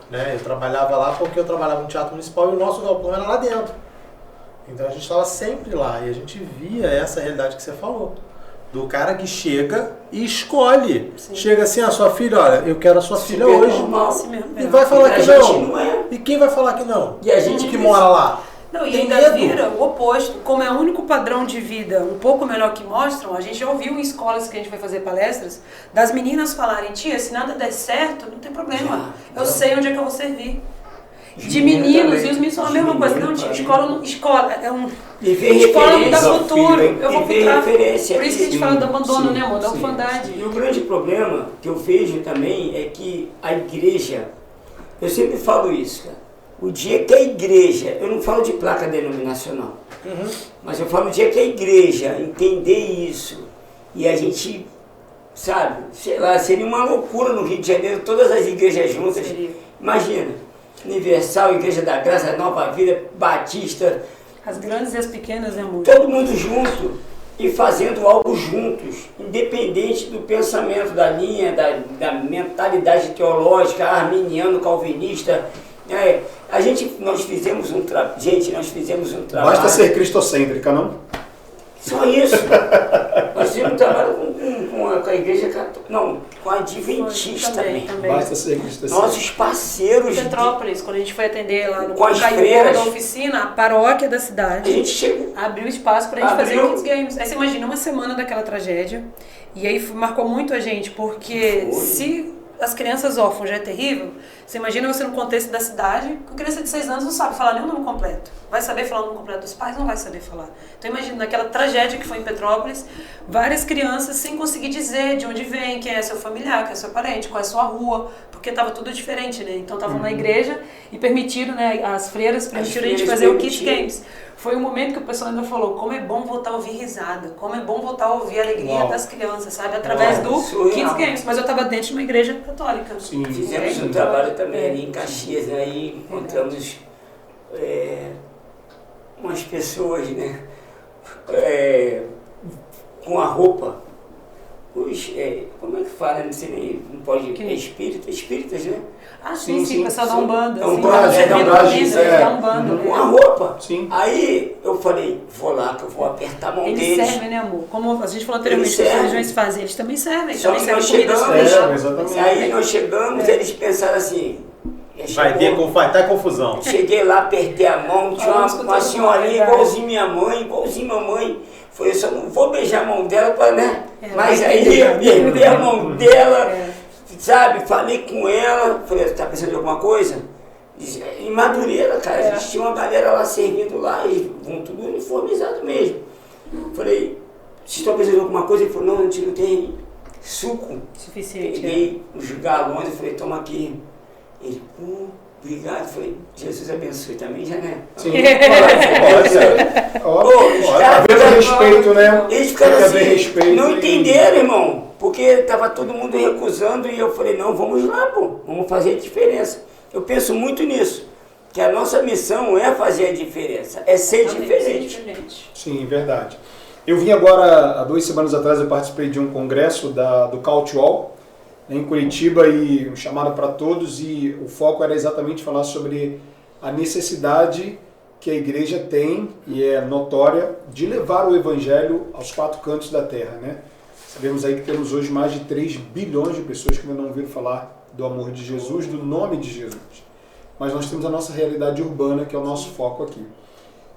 Né? Eu trabalhava lá porque eu trabalhava no Teatro Municipal e o nosso galpão era lá dentro. Então a gente estava sempre lá e a gente via essa realidade que você falou. Do cara que chega e escolhe. Sim. Chega assim, a sua filha, olha, eu quero a sua filha hoje. Normal. E vai falar que não. E quem vai falar que não? E a gente que mora lá. Não, e ainda vira o oposto. Como é o único padrão de vida um pouco melhor que mostram, a gente já ouviu em escolas que a gente vai fazer palestras, das meninas falarem, tia, se nada der certo, não tem problema. Eu sei onde é que eu vou servir. De meninos, e os meninos são a mesma coisa. Não, tia, escola não dá futuro. Eu vou pro tráfico. Por isso que a gente fala do abandono, né, amor? Da orfandade. E o grande problema que eu vejo também é que a igreja, eu sempre falo isso, cara. O dia que a igreja, eu não falo de placa denominacional, mas eu falo o dia que a igreja entender isso e a gente, sabe, sei lá, seria uma loucura no Rio de Janeiro, todas as igrejas juntas. Imagina, Universal, Igreja da Graça, Nova Vida, Batista. As grandes e as pequenas, né, amor? Todo mundo junto e fazendo algo juntos, independente do pensamento, da linha, da mentalidade teológica, arminiano, calvinista. Nós fizemos um trabalho. Basta ser cristocêntrica, não? Só isso. Nós fizemos um trabalho com a igreja católica. Não, com a adventista também. Basta ser cristocêntrica. Nossos parceiros. Petrópolis, quando a gente foi atender lá no Caiu da oficina, a paróquia da cidade, a gente chegou, abriu espaço pra gente fazer o Kids Games. Aí você imagina uma semana daquela tragédia. E aí marcou muito a gente, porque se as crianças órfãs já é terrível, você imagina você no contexto da cidade, com criança de 6 anos não sabe falar nem o nome completo. Vai saber falar o nome completo dos pais? Não vai saber falar. Então imagina, naquela tragédia que foi em Petrópolis, várias crianças sem conseguir dizer de onde vem, quem é seu familiar, quem é seu parente, qual é a sua rua, porque estava tudo diferente, né? Então estavam na igreja e permitiram, né, as freiras permitiram a gente fazer o Kids Games. Foi um momento que o pessoal ainda falou, como é bom voltar a ouvir risada, como é bom voltar a ouvir a alegria das crianças, sabe? Através do Kids Games. Mas eu estava dentro de uma igreja católica. Sim, fizemos um trabalho também ali em Caxias, né? Aí encontramos umas pessoas, né? Com a roupa. Como é que fala? Não sei nem, não pode. Espíritas, né? Ah, sim, o pessoal da Umbanda. Da Umbanda, uma roupa. Sim. Aí eu falei, vou lá que eu vou apertar a mão deles. Eles servem, né, amor? Como a gente falou anteriormente, as religiões fazem, eles também servem. Só que nós chegamos, aí nós chegamos, eles pensaram assim... Vai ter confusão. Cheguei lá, apertei a mão, tinha uma senhorinha igualzinho minha mãe, igualzinho mamãe. Falei, eu só não vou beijar a mão dela, né? Mas aí eu apertei a mão dela, sabe? Falei com ela, falei, tá precisando de alguma coisa? Em Madureira, cara, a gente tinha uma galera lá servindo lá e vão tudo uniformizado mesmo. Falei, vocês estão precisando de alguma coisa? Ele falou, não, a gente não tem suco. Suficiente. Peguei os galões e falei, toma aqui. Ele, obrigado. Falei, Jesus abençoe também, já, né? Sim, pode respeito, né? Eles ficaram assim, respeito, não entenderam, irmão, porque tava todo mundo recusando e eu falei, não, vamos lá, pô, vamos fazer a diferença. Eu penso muito nisso, que a nossa missão é fazer a diferença, é ser diferente. Sim, verdade. Eu vim agora, há 2 semanas atrás, eu participei de um congresso do Call to All, em Curitiba, e um chamado para todos, e o foco era exatamente falar sobre a necessidade que a igreja tem, e é notória, de levar o evangelho aos 4 cantos da terra, né? Sabemos aí que temos hoje mais de 3 bilhões de pessoas que ainda não ouviram falar do amor de Jesus, do nome de Jesus. Mas nós temos a nossa realidade urbana, que é o nosso foco aqui.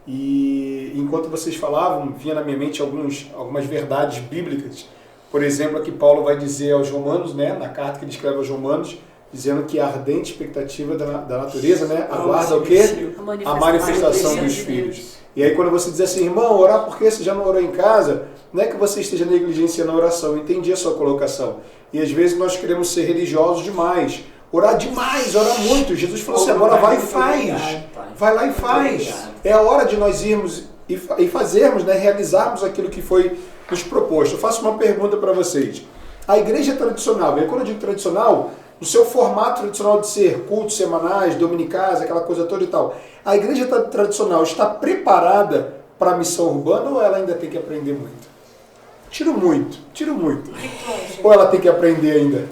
E enquanto vocês falavam, vinha na minha mente algumas verdades bíblicas. Por exemplo, aqui Paulo vai dizer aos Romanos, né, na carta que ele escreve aos Romanos, dizendo que a ardente expectativa da natureza, né, aguarda o quê? A manifestação dos filhos. E aí quando você diz assim, irmão, orar porque você já não orou em casa, não é que você esteja negligenciando a oração, eu entendi a sua colocação. E às vezes nós queremos ser religiosos demais, orar demais, orar muito. Jesus falou assim, agora vai e faz. Vai lá e faz. É a hora de nós irmos e fazermos, né, realizarmos aquilo que foi nos proposto. Eu faço uma pergunta para vocês. A igreja tradicional, e quando eu digo tradicional, no seu formato tradicional de ser cultos semanais, dominicais, aquela coisa toda e tal, a igreja tradicional está preparada para a missão urbana ou ela ainda tem que aprender muito? Tiro muito. Ou ela tem que aprender ainda?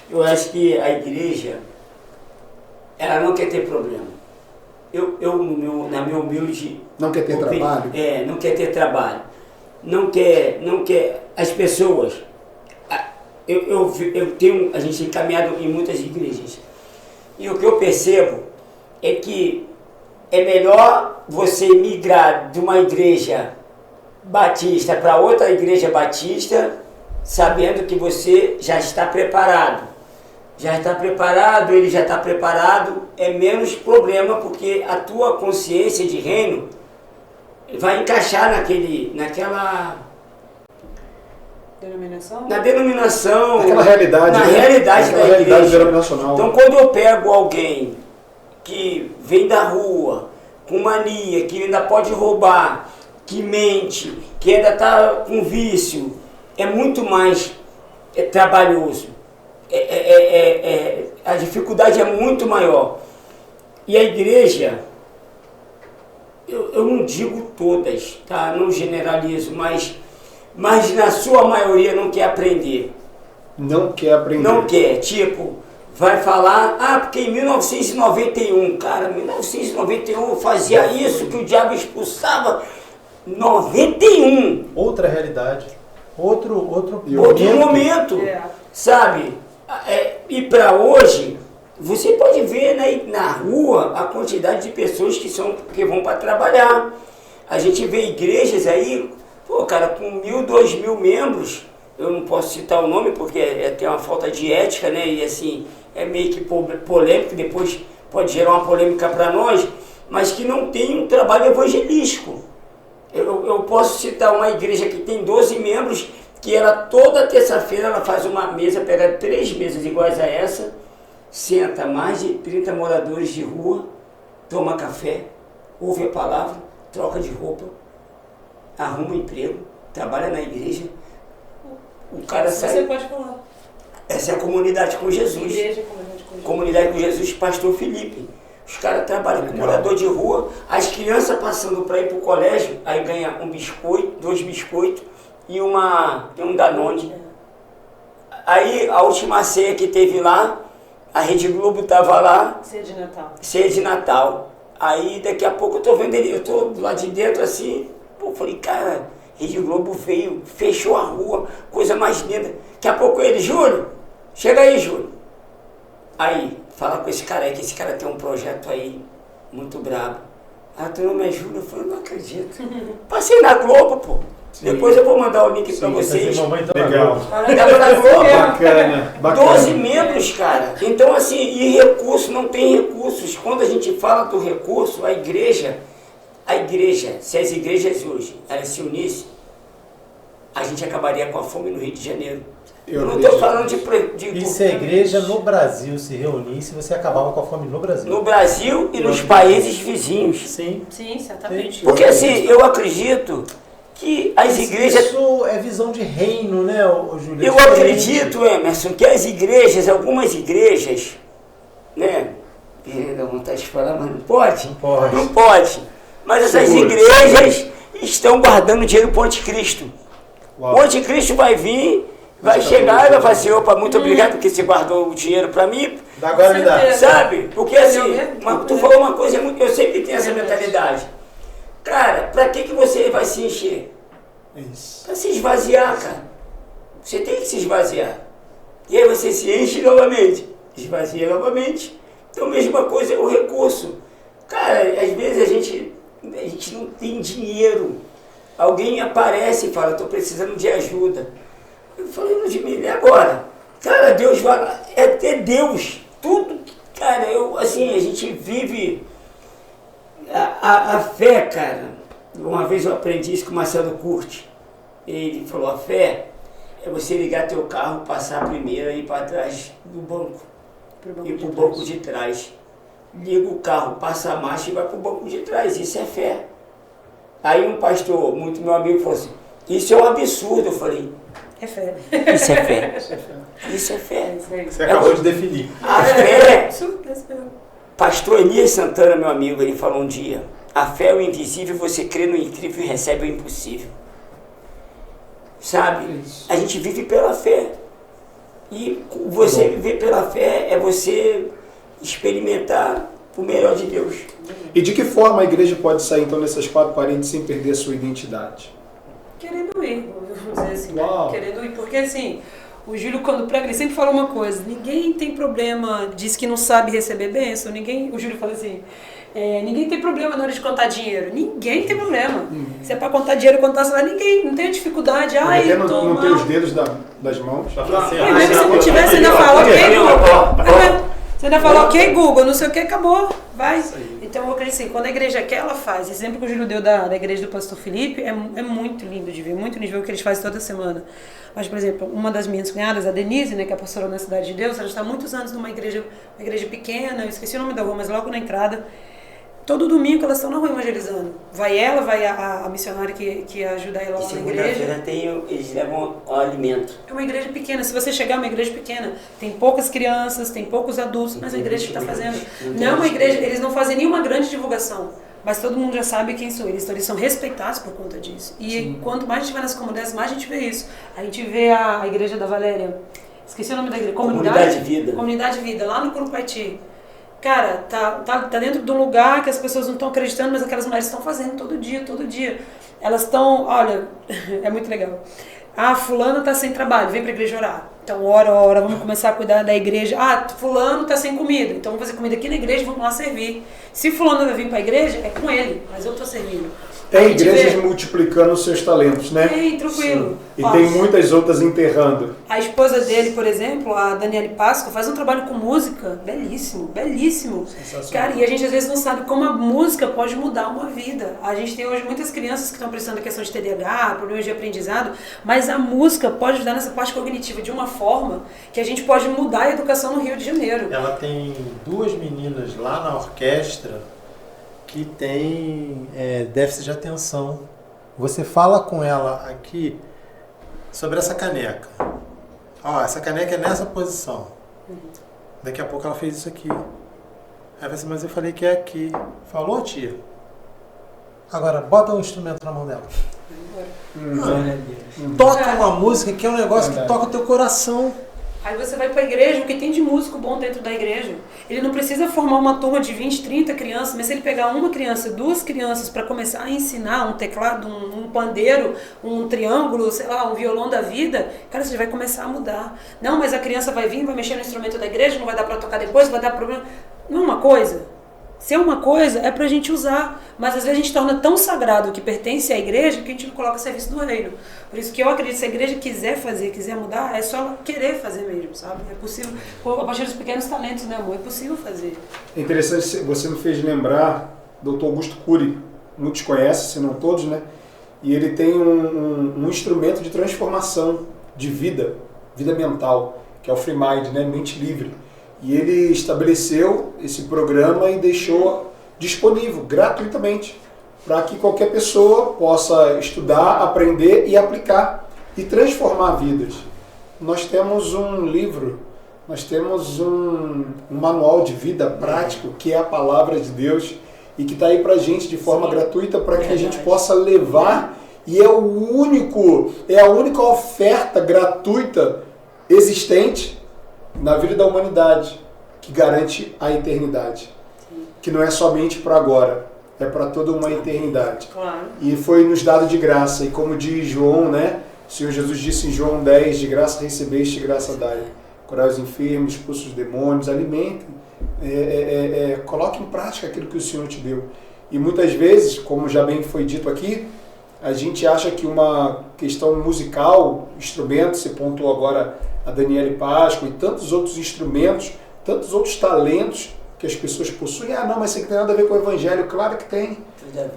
Eu acho que a igreja, ela não quer ter problema. Na minha humilde... Não quer ter trabalho? Não quer ter trabalho. Não quer as pessoas. A gente tem caminhado em muitas igrejas. E o que eu percebo é que é melhor você migrar de uma igreja batista para outra igreja batista, sabendo que você já está preparado. Ele já está preparado, é menos problema, porque a tua consciência de reino vai encaixar naquela denominação? Na denominação, naquela realidade, na realidade da igreja. Denominacional. Então, quando eu pego alguém que vem da rua, com mania, que ainda pode roubar, que mente, que ainda está com vício, é muito mais trabalhoso. A dificuldade é muito maior. E a igreja, eu não digo todas, tá? Não generalizo, mas na sua maioria não quer aprender. Não quer aprender. Não quer, tipo, vai falar, porque em 1991, cara, 1991 eu fazia isso que o diabo expulsava. 91. Outra realidade. Outro momento. Sabe? E para hoje, você pode ver, né, na rua a quantidade de pessoas que vão para trabalhar. A gente vê igrejas aí, cara, com 1.000, 2.000 membros. Eu não posso citar o nome porque tem uma falta de ética, né? E assim, é meio que polêmico, depois pode gerar uma polêmica para nós, mas que não tem um trabalho evangelístico. Eu posso citar uma igreja que tem 12 membros, que ela toda terça-feira ela faz uma mesa, pega 3 mesas iguais a essa, senta mais de 30 moradores de rua, toma café, ouve a palavra, troca de roupa, arruma um emprego, trabalha na igreja. O cara sai. Você pode falar. Essa é a comunidade com Jesus. Igreja, comunidade com Jesus, pastor Felipe. Os caras trabalham com morador de rua, as crianças passando para ir para o colégio, aí ganha um biscoito, 2 biscoitos e um Danone. Aí a última ceia que teve lá, a Rede Globo estava lá. Ceia de Natal. Aí daqui a pouco eu tô vendo ele, eu tô lá de dentro assim, falei, cara, Rede Globo veio, fechou a rua, coisa mais linda. Daqui a pouco ele, Júlio, chega aí, Júlio. Aí, fala com esse cara aí, que esse cara tem um projeto aí muito brabo. tu não me ajuda? Eu falei, não acredito. Passei na Globo, pô. Sim. Depois eu vou mandar o link pra vocês. Legal. Tava na Globo. Bacana. 12 membros, cara. Então, assim, e recurso, não tem recursos. Quando a gente fala do recurso, a igreja, se as igrejas hoje, elas se unissem, a gente acabaria com a fome no Rio de Janeiro. Eu não estou falando de... E se a igreja no Brasil se reunisse, você acabava com a fome no Brasil? No Brasil e nos países vizinhos. Sim. Sim, certamente. Porque assim, eu acredito que as igrejas... Isso é visão de reino, né, Júlio? Eu acredito, Emerson, que as igrejas, algumas igrejas, né? Dá vontade de falar, mas não pode? Não pode. Não pode. Mas essas igrejas estão guardando dinheiro para o anticristo. Uau. O anticristo vai vir, vai chegar e vai falar assim, opa, muito obrigado porque você guardou o dinheiro para mim. Agora me dá. Sabe? Porque assim, tu falou uma coisa, eu sempre tenho essa mentalidade. Cara, pra que você vai se encher? Isso. Pra se esvaziar, cara. Você tem que se esvaziar. E aí você se enche novamente. Esvazia novamente. Então, mesma coisa é o recurso. Cara, às vezes a gente não tem dinheiro. Alguém aparece e fala, estou precisando de ajuda. Eu falei, Ludmila, e agora? Cara, Deus vai... É Deus. Tudo, cara, a gente vive... A fé, cara, uma vez eu aprendi isso com o Marcelo Curti. Ele falou, a fé é você ligar teu carro, passar a primeira e ir para trás do banco. Ir para o banco de trás. Liga o carro, passa a marcha e vai para o banco de trás. Isso é fé. Aí um pastor, muito meu amigo, falou assim, isso é um absurdo. Eu falei, é fé. Isso é fé. Isso é fé. Você acabou de definir. A fé... Pastor Elias Santana, meu amigo, ele falou um dia, a fé é o invisível, você crê no incrível e recebe o impossível. Sabe? A gente vive pela fé. E você viver pela fé é você experimentar o melhor de Deus. E de que forma a igreja pode sair então dessas quatro paredes sem perder a sua identidade? Querendo ir, vamos dizer assim. Uau. Querendo ir, porque assim... O Júlio, quando prega, ele sempre fala uma coisa, ninguém tem problema, diz que não sabe receber bênção, o Júlio fala assim, ninguém tem problema na hora de contar dinheiro, ninguém tem problema. Se é pra contar dinheiro, contar salário, ninguém, não tem dificuldade. Não tem os dedos das mãos. Mesmo se não tivesse, você ainda fala, ok, Google. Você ainda fala, ok, Google, não sei o que, acabou, vai. Então eu acredito assim, quando a igreja quer, ela faz. Esse exemplo que o Júlio deu da igreja do pastor Felipe é muito lindo de ver, muito lindo de ver o que eles fazem toda semana. Mas, por exemplo, uma das minhas cunhadas, a Denise, né, que é a pastora na Cidade de Deus, ela está há muitos anos numa igreja pequena, eu esqueci o nome da rua, mas logo na entrada, todo domingo elas estão na rua evangelizando. Vai ela, vai a missionária que ajuda ela lá na igreja. Eles levam o alimento. É uma igreja pequena, se você chegar, é uma igreja pequena, tem poucas crianças, tem poucos adultos, mas a igreja que está fazendo. Não é uma igreja, eles não fazem nenhuma grande divulgação. Mas todo mundo já sabe quem são eles, então eles são respeitados por conta disso. E quanto mais a gente vai nas comunidades, mais a gente vê isso. A gente vê a igreja da Valéria, esqueci o nome da igreja, Comunidade Vida. Comunidade Vida, lá no Curupaiti. Cara, tá dentro de um lugar que as pessoas não estão acreditando, mas aquelas mulheres estão fazendo todo dia. Elas estão, olha, é muito legal. Fulano tá sem trabalho, vem pra igreja orar. Então, ora, vamos começar a cuidar da igreja. Fulano tá sem comida, então vamos fazer comida aqui na igreja e vamos lá servir. Se fulano vai vir pra igreja, é com ele, mas eu tô servindo. Tem igrejas multiplicando os seus talentos, né? Tem, tranquilo. Sim. E tem muitas outras enterrando. A esposa dele, por exemplo, a Daniele Páscoa, faz um trabalho com música belíssimo. Cara, e a gente às vezes não sabe como a música pode mudar uma vida. A gente tem hoje muitas crianças que estão precisando da questão de TDAH, problemas de aprendizado, mas a música pode ajudar nessa parte cognitiva de uma forma que a gente pode mudar a educação no Rio de Janeiro. Ela tem duas meninas lá na orquestra que tem déficit de atenção. Você fala com ela aqui sobre essa caneca. Essa caneca é nessa posição. Daqui a pouco ela fez isso aqui. Aí você, mas eu falei que é aqui. Falou, tia? Agora, bota um instrumento na mão dela. Toca uma música que é um negócio que toca o teu coração. Aí você vai para a igreja, o que tem de músico bom dentro da igreja. Ele não precisa formar uma turma de 20, 30 crianças, mas se ele pegar uma criança, duas crianças para começar a ensinar um teclado, um pandeiro, um triângulo, sei lá, um violão da vida, cara, você vai começar a mudar. Não, mas a criança vai vir, vai mexer no instrumento da igreja, não vai dar para tocar depois, vai dar problema. Não é uma coisa? ser uma coisa é pra gente usar, mas às vezes a gente torna tão sagrado o que pertence à igreja que a gente não coloca a serviço do reino. Por isso que eu acredito que se a igreja quiser fazer, quiser mudar, é só ela querer fazer mesmo, sabe? É possível, a partir dos pequenos talentos, né, amor? É possível fazer. É interessante, você me fez lembrar do Dr. Augusto Cury, muitos conhecem, se não todos, né? E ele tem um instrumento de transformação de vida mental, que é o Free Mind, né? Mente livre. E ele estabeleceu esse programa e deixou disponível gratuitamente para que qualquer pessoa possa estudar, aprender e aplicar e transformar vidas. Nós temos um livro, nós temos um manual de vida prático, que é a Palavra de Deus, e que está aí para a gente de forma gratuita para que a gente possa levar, e é a única oferta gratuita existente na vida da humanidade, que garante a eternidade. Que não é somente para agora, é para toda uma eternidade. Claro. E foi nos dado de graça, e como diz João, né? O Senhor Jesus disse em João 10, de graça recebeste, de graça dai. Curai os enfermos, expulsem os demônios, alimentem, coloque em prática aquilo que o Senhor te deu. E muitas vezes, como já bem foi dito aqui, a gente acha que uma questão musical, instrumentos, você pontuou agora a Daniele Páscoa e tantos outros instrumentos, tantos outros talentos que as pessoas possuem. Ah, não, mas isso aqui tem nada a ver com o Evangelho. Claro que tem.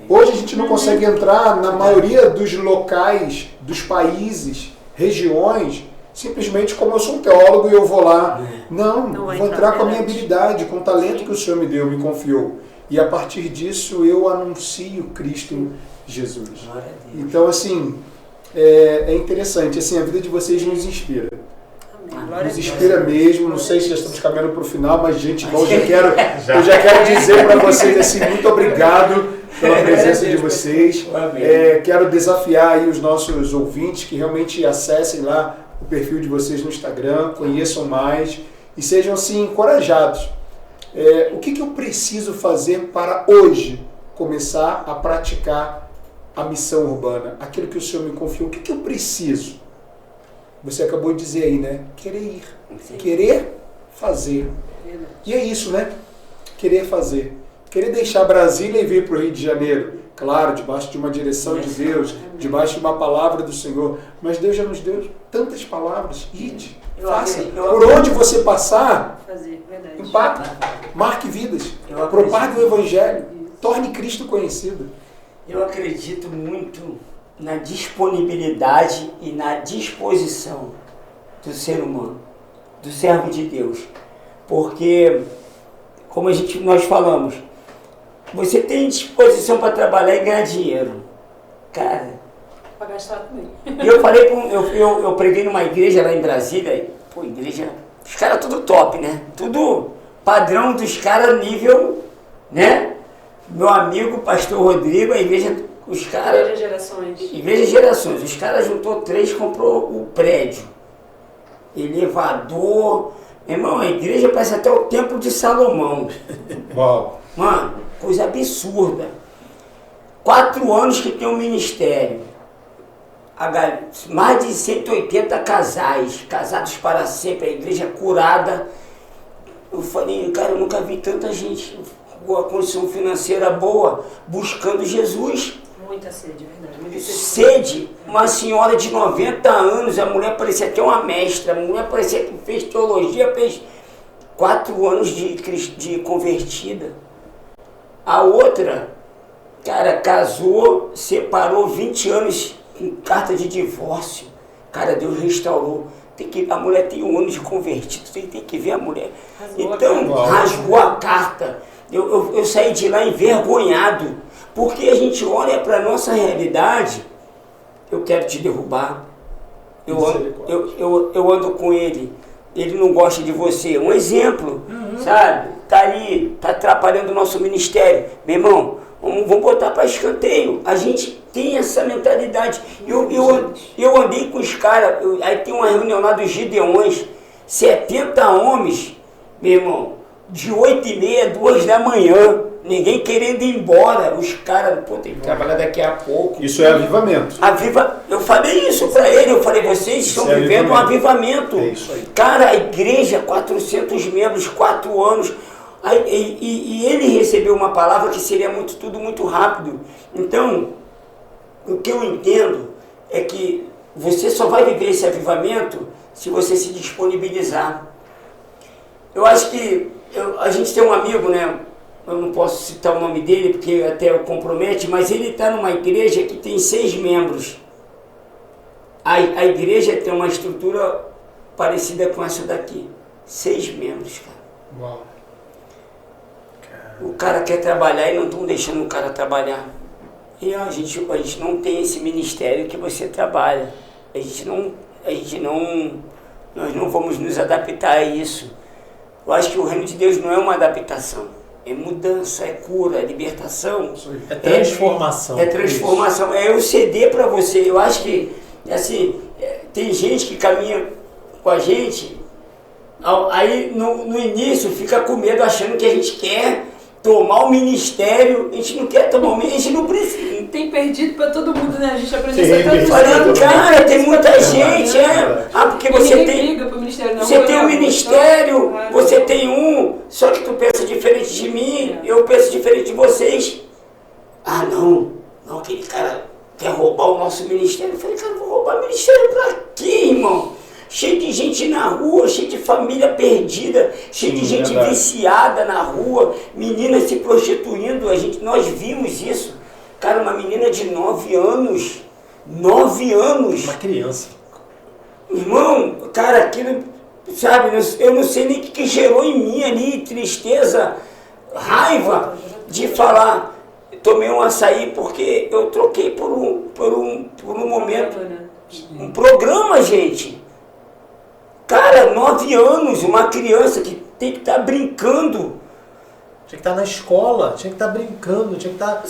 Hoje a gente não consegue entrar na maioria dos locais, dos países, regiões, simplesmente como eu sou um teólogo e eu vou lá. Não vou entrar com a minha habilidade, com o talento que o Senhor me deu, me confiou. E a partir disso eu anuncio Cristo Jesus. Então, assim, é interessante. Assim, a vida de vocês nos inspira. Nos inspira mesmo. Não sei se já estamos caminhando para o final, mas, gente, bom, eu já quero dizer para vocês assim, muito obrigado pela presença de vocês. Quero desafiar aí os nossos ouvintes que realmente acessem lá o perfil de vocês no Instagram, conheçam mais e sejam assim encorajados. O que eu preciso fazer para hoje começar a praticar a missão urbana? Aquilo que o Senhor me confiou, o que eu preciso? Você acabou de dizer aí, né? Querer ir. Sim. Querer fazer. E é isso, né? Querer fazer. Querer deixar Brasília e vir para o Rio de Janeiro. Claro, debaixo de uma direção de Deus, debaixo de uma palavra do Senhor. Mas Deus já nos deu tantas palavras. Ide, faça. Por onde você passar, impacte, marque vidas, propague o Evangelho, torne Cristo conhecido. Eu acredito muito na disponibilidade e na disposição do ser humano, do servo de Deus. Porque, como nós falamos, você tem disposição para trabalhar e ganhar dinheiro. Cara, para gastar também. Eu preguei numa igreja lá em Brasília, igreja, os caras tudo top, né? Tudo padrão dos caras nível, né? Meu amigo, pastor Rodrigo, a igreja, os caras... Igreja Gerações. Igreja Gerações. Os caras juntou 3, comprou o prédio. Elevador. Meu irmão, a igreja parece até o Templo de Salomão. Uau. Mano, coisa absurda. 4 anos que tem um ministério. Mais de 180 casais, casados para sempre, a igreja curada. Eu falei, cara, eu nunca vi tanta gente com a condição financeira boa, buscando Jesus. Muita sede, verdade. Sede. Uma senhora de 90 anos, a mulher parecia até uma mestra, a mulher parecia que fez teologia, fez 4 anos de convertida. A outra, cara, casou, separou 20 anos com carta de divórcio. Cara, Deus restaurou. A mulher tem 1 ano de convertido, tem que ver a mulher. Rasgou a carta. Eu saí de lá envergonhado, porque a gente olha para a nossa realidade. Eu quero te derrubar, eu ando com ele não gosta de você, um exemplo, sabe? Tá ali, tá atrapalhando o nosso ministério. Meu irmão, vamos botar para escanteio. A gente tem essa mentalidade. Eu andei com os caras, aí tem uma reunião lá dos Gideões, 70 homens, meu irmão, de 8h30, 2 da manhã, ninguém querendo ir embora, os caras, tem que trabalhar daqui a pouco. Isso é avivamento. Eu falei isso para ele, eu falei, vocês estão vivendo um avivamento. É isso aí. Cara, a igreja, 400 membros, 4 anos, E ele recebeu uma palavra que seria tudo muito rápido. Então, o que eu entendo é que você só vai viver esse avivamento se você se disponibilizar. Eu acho que a gente tem um amigo, né? Eu não posso citar o nome dele porque até o compromete, mas ele está numa igreja que tem 6 membros. A igreja tem uma estrutura parecida com essa daqui. 6 membros, cara. Uau. O cara quer trabalhar e não estão deixando o cara trabalhar. E a gente não tem esse ministério que você trabalha. Nós não vamos nos adaptar a isso. Eu acho que o reino de Deus não é uma adaptação. É mudança, é cura, é libertação. É transformação. É transformação. É eu ceder para você. Eu acho que, assim, tem gente que caminha com a gente, aí no início fica com medo, achando que a gente quer tomar o ministério. A gente não quer tomar o ministério, a gente não precisa. Tem perdido para todo mundo, né? A gente aprendeu isso até Falando, cara, tem muita gente, porque você tem. Você tem um ministério, você tem um, só que tu pensa diferente de mim, eu penso diferente de vocês. Ah, não, aquele cara quer roubar o nosso ministério. Eu falei, cara, vou roubar o ministério pra quê, irmão? Cheio de gente na rua, cheio de família perdida, cheio de gente viciada na rua, meninas se prostituindo, nós vimos isso. Cara, uma menina de 9 anos, 9 anos. Uma criança. Irmão, cara, aquilo, sabe, eu não sei nem o que gerou em mim ali, tristeza, raiva, de falar, tomei um açaí porque eu troquei por um momento, um programa, gente. Cara, 9 anos, uma criança que tem que estar brincando. Tinha que estar na escola, tinha que estar brincando, tinha que estar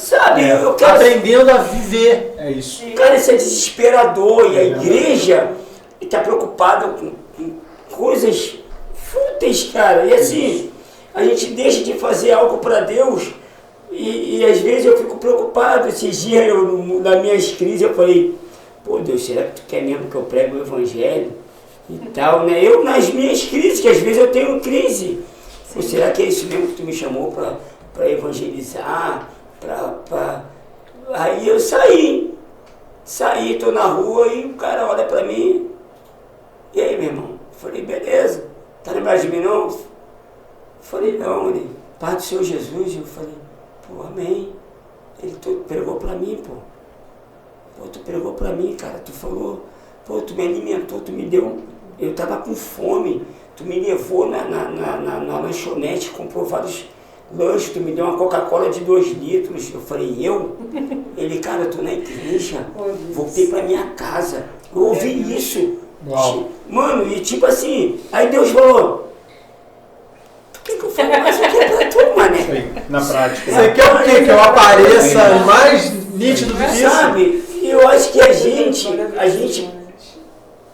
aprendendo a viver. É isso. Cara, isso é desesperador. E a igreja está preocupada com coisas fúteis, cara. E assim, a gente deixa de fazer algo para Deus e às vezes eu fico preocupado. Esses dias, nas minhas crises, eu falei, pô Deus, será que tu quer mesmo que eu pregue o evangelho? E tal, né? Eu nas minhas crises, que às vezes eu tenho crise. Ou será que é isso mesmo que tu me chamou para evangelizar? Aí eu saí, tô na rua e o cara olha para mim. E aí, meu irmão? Falei, beleza, tá lembrado de mim não? Falei, não, ele, Pai do Senhor Jesus. Eu falei, pô, amém. Ele pregou para mim, pô. Pô, tu pregou para mim, cara, tu falou, pô, tu me alimentou, tu me deu, eu tava com fome. Tu me levou na lanchonete, comprou vários lanches, tu me deu uma Coca-Cola de 2 litros. Eu falei, eu? Ele, cara, eu tô na igreja, voltei pra minha casa. Eu ouvi isso. Uau. Mano, e tipo assim, aí Deus falou, o que eu falo mais aqui pra tu, mané? Na prática. Você quer o quê? Que eu apareça mais nítido do que isso? Sabe, eu acho que a gente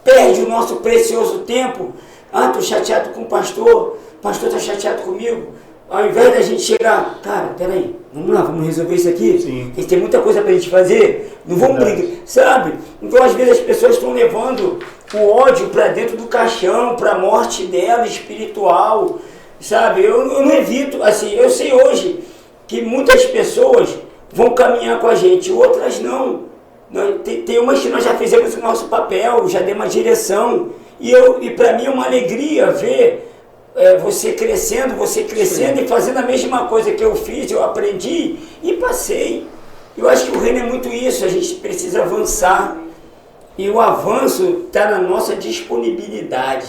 perde o nosso precioso tempo. Ah, tô chateado com o pastor tá chateado comigo. Ao invés da gente chegar, cara, peraí, vamos lá, vamos resolver isso aqui? Sim. Tem muita coisa pra gente fazer, não vamos brigar, sabe? Então às vezes as pessoas estão levando o ódio pra dentro do caixão, pra morte dela espiritual, sabe? Eu não evito, assim, eu sei hoje que muitas pessoas vão caminhar com a gente, outras não. Tem umas que nós já fizemos o nosso papel, já demos uma direção. E para mim é uma alegria ver você crescendo e fazendo a mesma coisa que eu fiz, eu aprendi e passei. Eu acho que o reino é muito isso, a gente precisa avançar. E o avanço está na nossa disponibilidade.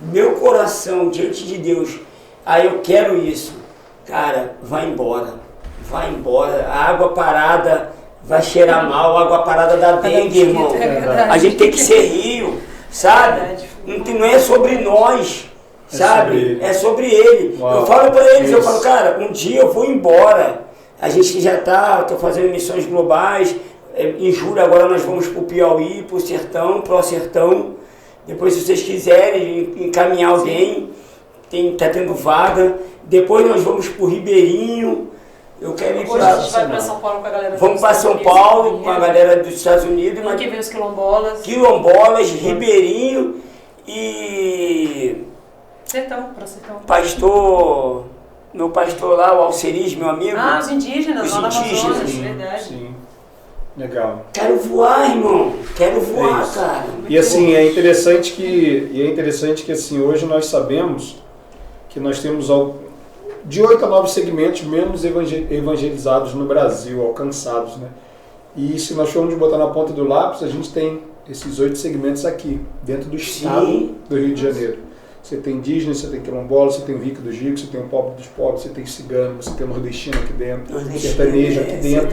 Meu coração diante de Deus, eu quero isso. Cara, vai embora. A água parada vai cheirar mal, a água parada dá dengue, irmão. A gente tem que ser rio. Sabe? Não é sobre nós, sabe? É sobre ele. Uau. Eu falo para eles, eu falo, cara, um dia eu vou embora. A gente já tô fazendo missões globais. Em julho agora nós vamos pro Piauí, pro Sertão. Depois, se vocês quiserem encaminhar alguém, tá tendo vaga. Depois nós vamos pro Ribeirinho. Eu quero ir para... A gente vai para São Paulo com a galera dos Vamos para São Paulo com a galera dos Estados Unidos. Mas que vem os quilombolas. Ribeirinho e... Sertão, para Sertão. Pastor meu pastor lá, o Alceris, meu amigo. Ah, os indígenas, Os lá da indígenas, Amazonas, Sim, verdade. sim. Legal. Quero voar, irmão. Quero voar, isso. cara. E assim, é interessante que assim, hoje nós sabemos que nós temos de 8 a 9 segmentos menos evangelizados no Brasil, alcançados, né? E se nós formos botar na ponta do lápis, a gente tem esses 8 segmentos aqui, dentro do estado do Rio de Janeiro. Você tem indígena, você tem quilombola, você tem o rico dos ricos, você tem o pobre dos pobres, você tem cigano, você tem o nordestino aqui dentro, sertanejo aqui dentro.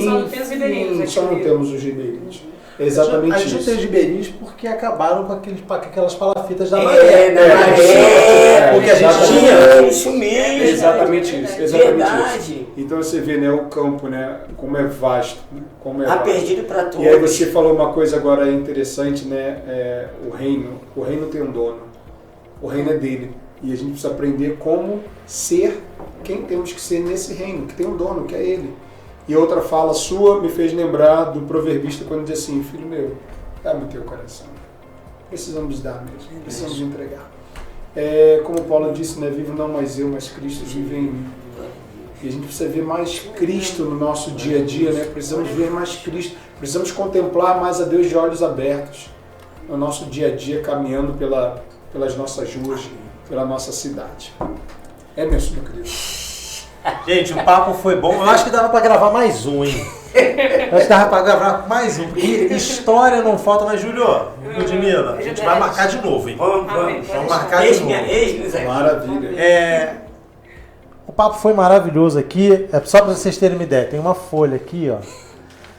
Só não tem os ribeirinhos aqui Só não mesmo. temos os ribeirinhos. É exatamente A gente isso. tem os ribeirinhos porque acabaram com aquelas palafitas da Da maré. maré. Porque a gente Exatamente. tinha. Isso mesmo. Exatamente isso. Exatamente Verdade. isso. Então você vê, né, o campo, né, como é vasto, né, como é Tá vasto. perdido pra todos. E aí você falou uma coisa agora interessante, né? O reino tem um dono. O reino é dele. E a gente precisa aprender como ser quem temos que ser nesse reino, que tem um dono, que é ele. E outra fala sua me fez lembrar do proverbista quando diz assim: filho meu, dá-me o teu coração. Precisamos dar mesmo, precisamos entregar. Como Paulo disse, né? Vivo não mais eu, mas Cristo vive em mim. E a gente precisa ver mais Cristo no nosso dia a dia, né? Precisamos ver mais Cristo, precisamos contemplar mais a Deus de olhos abertos no nosso dia a dia, caminhando pelas nossas ruas, pela nossa cidade. É mesmo, meu querido. Gente, o papo foi bom. Eu acho que dava pra gravar mais um, hein? Eu acho que dava pra gravar mais um. Porque história não falta, mas Júlio, Ludmila, a gente vai marcar de novo, hein? Vamos. Vamos marcar de novo. Ex-nos aqui. Maravilha. O papo foi maravilhoso aqui. É só pra vocês terem uma ideia. Tem uma folha aqui, ó.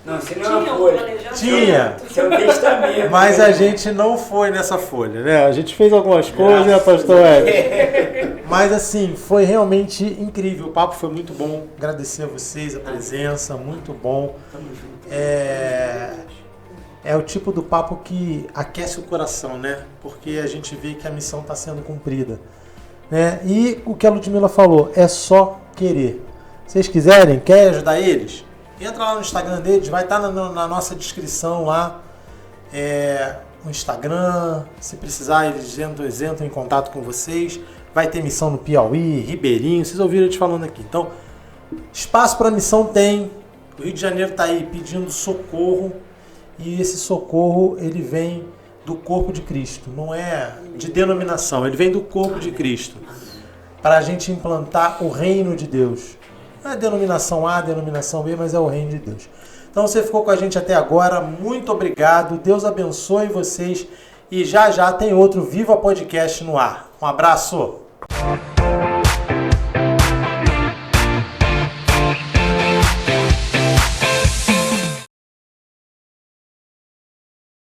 Não, se não Tinha um foi. planejamento. Tinha. Seu testamento. Mas a gente não foi nessa folha, né? A gente fez algumas coisas, né, pastor Hélio? Mas assim, foi realmente incrível. O papo foi muito bom. Agradecer a vocês a presença, muito bom. É o tipo do papo que aquece o coração, né? Porque a gente vê que a missão está sendo cumprida, né? E o que a Ludmila falou, é só querer. Se vocês quiserem, querem ajudar eles? Entra lá no Instagram deles, vai estar na nossa descrição lá. O Instagram, se precisar, eles entram em contato com vocês. Vai ter missão no Piauí, Ribeirinho, vocês ouviram eles falando aqui. Então, espaço para missão tem. O Rio de Janeiro está aí pedindo socorro. E esse socorro, ele vem do corpo de Cristo. Não é de denominação, ele vem do corpo de Cristo. Para a gente implantar o reino de Deus. Não é denominação A, denominação B, mas é o reino de Deus. Então você ficou com a gente até agora, muito obrigado, Deus abençoe vocês e já tem outro Viva Podcast no ar. Um abraço!